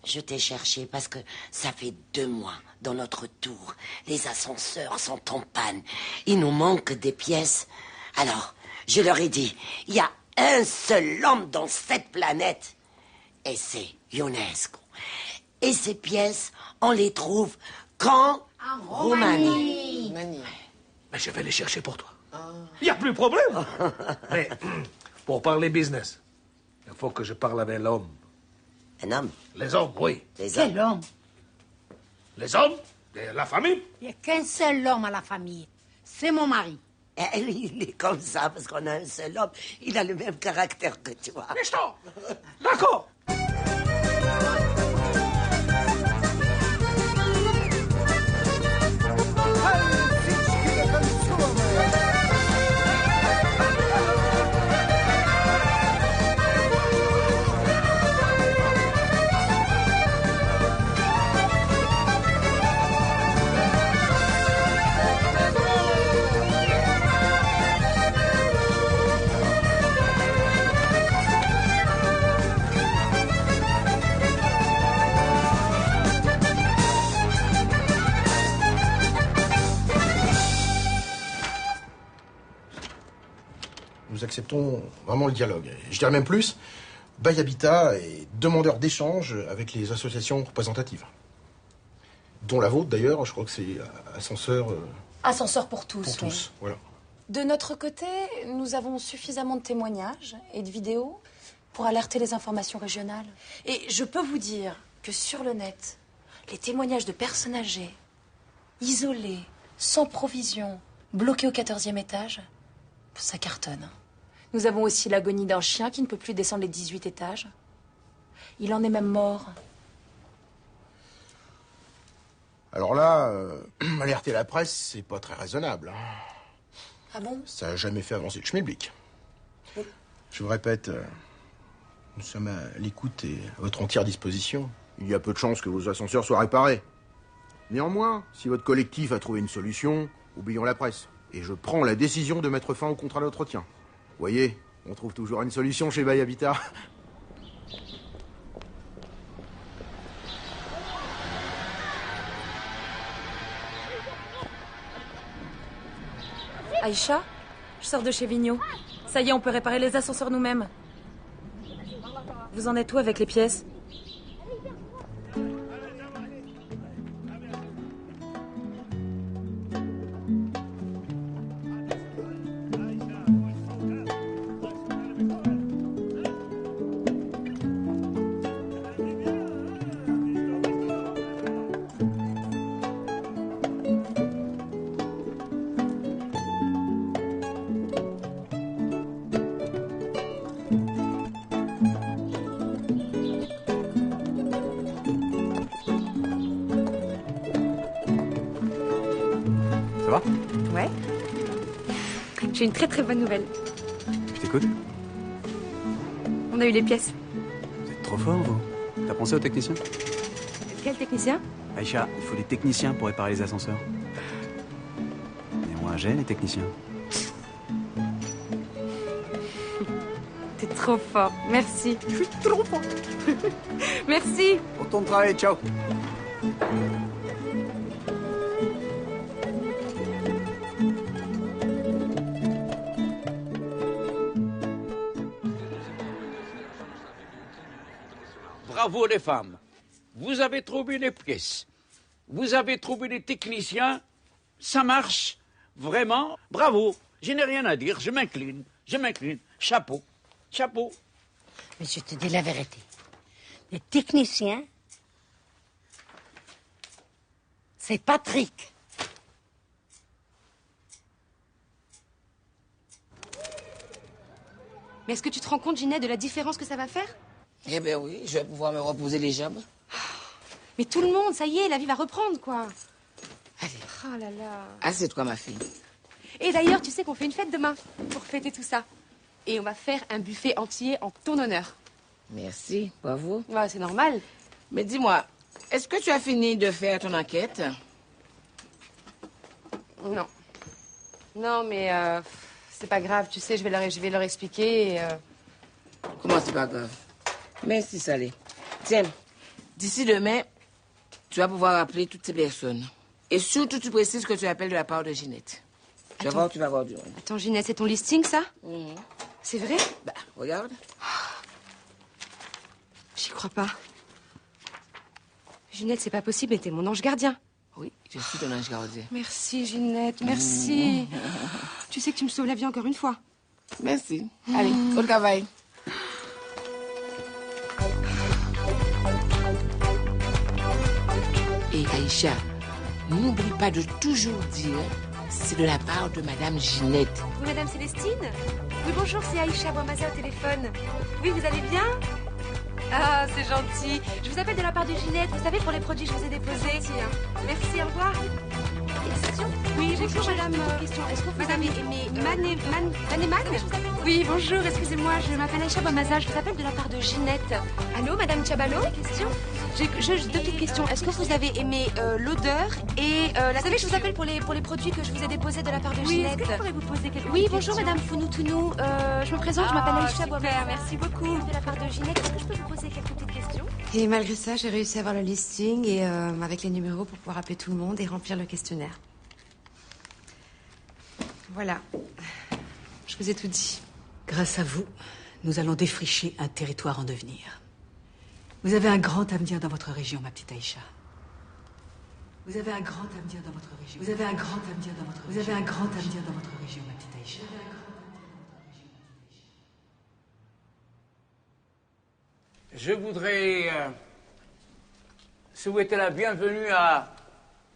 je t'ai cherché parce que ça fait 2 mois dans notre tour. Les ascenseurs sont en panne. Il nous manque des pièces. Alors, je leur ai dit, il y a un seul homme dans cette planète. Et c'est Ionesco. Et ces pièces, on les trouve qu'en Roumanie. Mais je vais les chercher pour toi. Il n'y a plus de problème. Mais pour parler business, il faut que je parle avec l'homme. Un homme? Les hommes, oui. Quel homme? Les hommes de la famille. Il n'y a qu'un seul homme à la famille. C'est mon mari. Il est comme ça parce qu'on a un seul homme. Il a le même caractère que toi. D'accord. Nous acceptons vraiment le dialogue. Je dirais même plus, Bail Habitat est demandeur d'échange avec les associations représentatives. Dont la vôtre d'ailleurs, je crois que c'est Ascenseur... Ascenseur pour tous. pour tous, voilà. De notre côté, nous avons suffisamment de témoignages et de vidéos pour alerter les informations régionales. Et je peux vous dire que sur le net, les témoignages de personnes âgées, isolées, sans provision, bloquées au 14e étage, ça cartonne. Nous avons aussi l'agonie d'un chien qui ne peut plus descendre les 18 étages. Il en est même mort. Alors là, alerter la presse, c'est pas très raisonnable. Hein. Ah bon? Ça n'a jamais fait avancer le schmilblick. Je vous répète, nous sommes à l'écoute et à votre entière disposition. Il y a peu de chances que vos ascenseurs soient réparés. Néanmoins, si votre collectif a trouvé une solution, oublions la presse. Et je prends la décision de mettre fin au contrat d'entretien. Vous voyez, on trouve toujours une solution chez Bay Habitat. Aïcha, je sors de chez Vigneault. Ça y est, on peut réparer les ascenseurs nous-mêmes. Vous en êtes où avec les pièces? Ça va? Ouais. J'ai une très bonne nouvelle. Je t'écoute. On a eu les pièces. Vous êtes trop fort, vous. T'as pensé aux techniciens? Quel technicien? Aïcha, il faut des techniciens pour réparer les ascenseurs. Et moi, j'ai les techniciens. T'es trop fort. Merci. Je suis trop fort. Merci. Pour ton travail, ciao. Bravo les femmes. Vous avez trouvé les pièces. Vous avez trouvé les techniciens. Ça marche. Vraiment. Bravo. Je n'ai rien à dire. Je m'incline. Je m'incline. Chapeau. Chapeau. Mais je te dis la vérité. Les techniciens, c'est Patrick. Mais est-ce que tu te rends compte, Ginette, de la différence que ça va faire? Eh bien oui, je vais pouvoir me reposer les jambes. Mais tout le monde, ça y est, la vie va reprendre, quoi. Allez. Oh là là. Assieds-toi, ma fille. Et d'ailleurs, tu sais qu'on fait une fête demain pour fêter tout ça. Et on va faire un buffet entier en ton honneur. Merci, bravo. Ouais, c'est normal. Mais dis-moi, est-ce que tu as fini de faire ton enquête? Non. Non, mais c'est pas grave, tu sais, je vais leur expliquer et... Comment c'est pas grave? Merci, Salé. Tiens, d'ici demain, tu vas pouvoir appeler toutes ces personnes. Et surtout, tu précises que tu appelles de la part de Ginette. Tu vas voir, tu vas voir du monde. Attends, Ginette, c'est ton listing, ça? C'est vrai? Bah, regarde. J'y crois pas. Ginette, c'est pas possible, mais t'es mon ange gardien. Oui, je suis ton ange gardien. Merci, Ginette, merci. Tu sais que tu me sauves la vie encore une fois. Merci. Allez, au travail. Et Aïcha, n'oublie pas de toujours dire c'est de la part de Madame Ginette. Oui, Madame Célestine? Oui, bonjour, c'est Aïcha Bouamaza au téléphone. Oui, vous allez bien? Ah, c'est gentil. Je vous appelle de la part de Ginette, vous savez, pour les produits que je vous ai déposés. Merci, au revoir. Question? Oui, bonjour, madame. Question. Est-ce que vous avez aimé Manéman? Oui, bonjour, excusez-moi, je m'appelle Aïcha Bouamaza, je vous appelle de la part de Ginette. Allô, madame Tchabalo? Question? J'ai deux petites questions. Est-ce que vous avez aimé l'odeur et la... Vous savez, je vous appelle pour les produits que je vous ai déposés de la part de Ginette. Est-ce que je pourrais vous poser quelques questions? Oui, bonjour, madame Founoutounou. Je me présente, je m'appelle Aïcha Bouamaza. Merci beaucoup. De la part de Ginette, est-ce que je peux vous poser quelques petites questions? Et malgré ça, j'ai réussi à avoir le listing et avec les numéros pour pouvoir appeler tout le monde et remplir le questionnaire. Voilà. Je vous ai tout dit. Grâce à vous, nous allons défricher un territoire en devenir. Vous avez un grand avenir dans votre région, ma petite Aïcha. Vous avez un grand avenir dans votre région. Vous avez un grand avenir dans votre région. Vous avez un grand avenir dans votre région, ma petite Aïcha. Je voudrais souhaiter la bienvenue à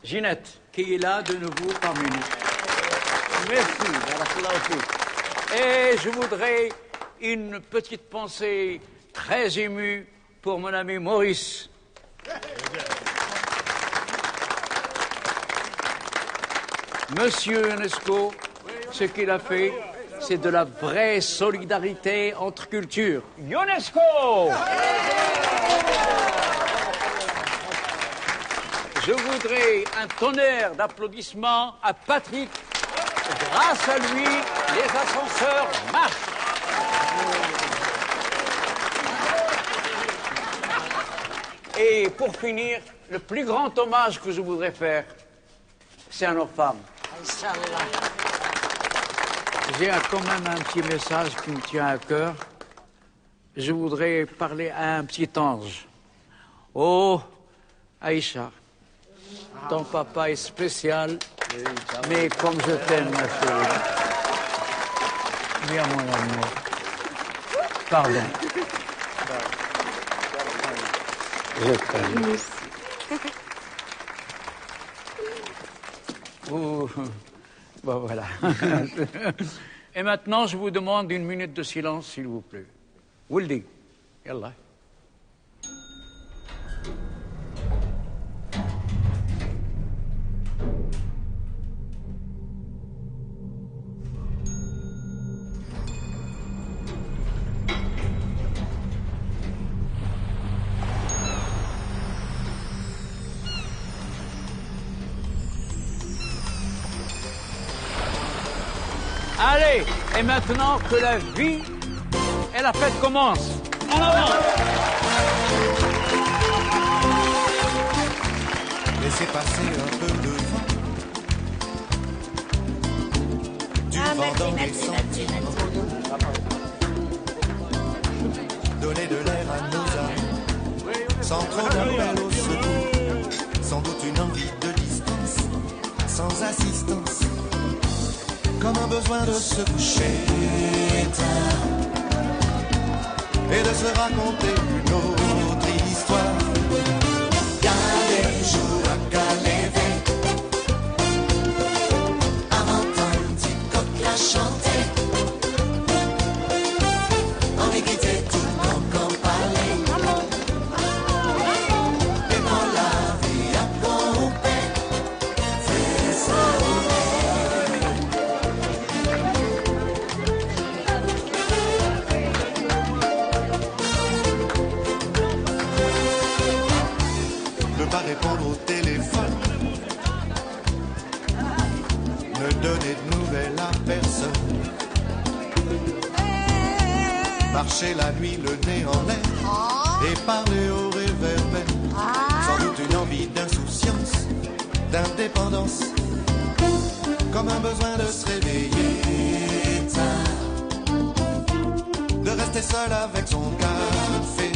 Ginette, qui est là de nouveau parmi nous. Merci, Barakallahu Fik. Et je voudrais une petite pensée très émue pour mon ami Maurice. Monsieur Ionesco, ce qu'il a fait, c'est de la vraie solidarité entre cultures. Ionesco! Je voudrais un tonnerre d'applaudissements à Patrick. Grâce à lui, les ascenseurs marchent. Et pour finir, le plus grand hommage que je voudrais faire, c'est à nos femmes. J'ai quand même un petit message qui me tient à cœur. Je voudrais parler à un petit ange. Oh, Aïcha, ton papa est spécial, mais comme je t'aime, ma chérie. Viens, mon amour. Pardon. Je t'aime. Oh, bon, voilà. Et maintenant, je vous demande 1 minute de silence, s'il vous plaît. Wildi, yallah. Allez, et maintenant que la vie et la fête commencent. En avant! Laissez passer un peu de vent. Du vent dans les sentiments. Donner de l'air à nos âmes. Sans trop d'appel au secours. Sans doute une envie de distance. Sans assistance. Comme un besoin de se coucher tard et de se raconter une autre histoire. Y a des jours à Calévé, avant un petit coq l'a chanté. On est quitté tout le monde comme palais. Et quand la vie a pompé, c'est ça. Pas répondre au téléphone, ne donner de nouvelles à personne, marcher la nuit le nez en l'air et parler au réverbère, sans doute une envie d'insouciance, d'indépendance, comme un besoin de se réveiller tard, de rester seul avec son café.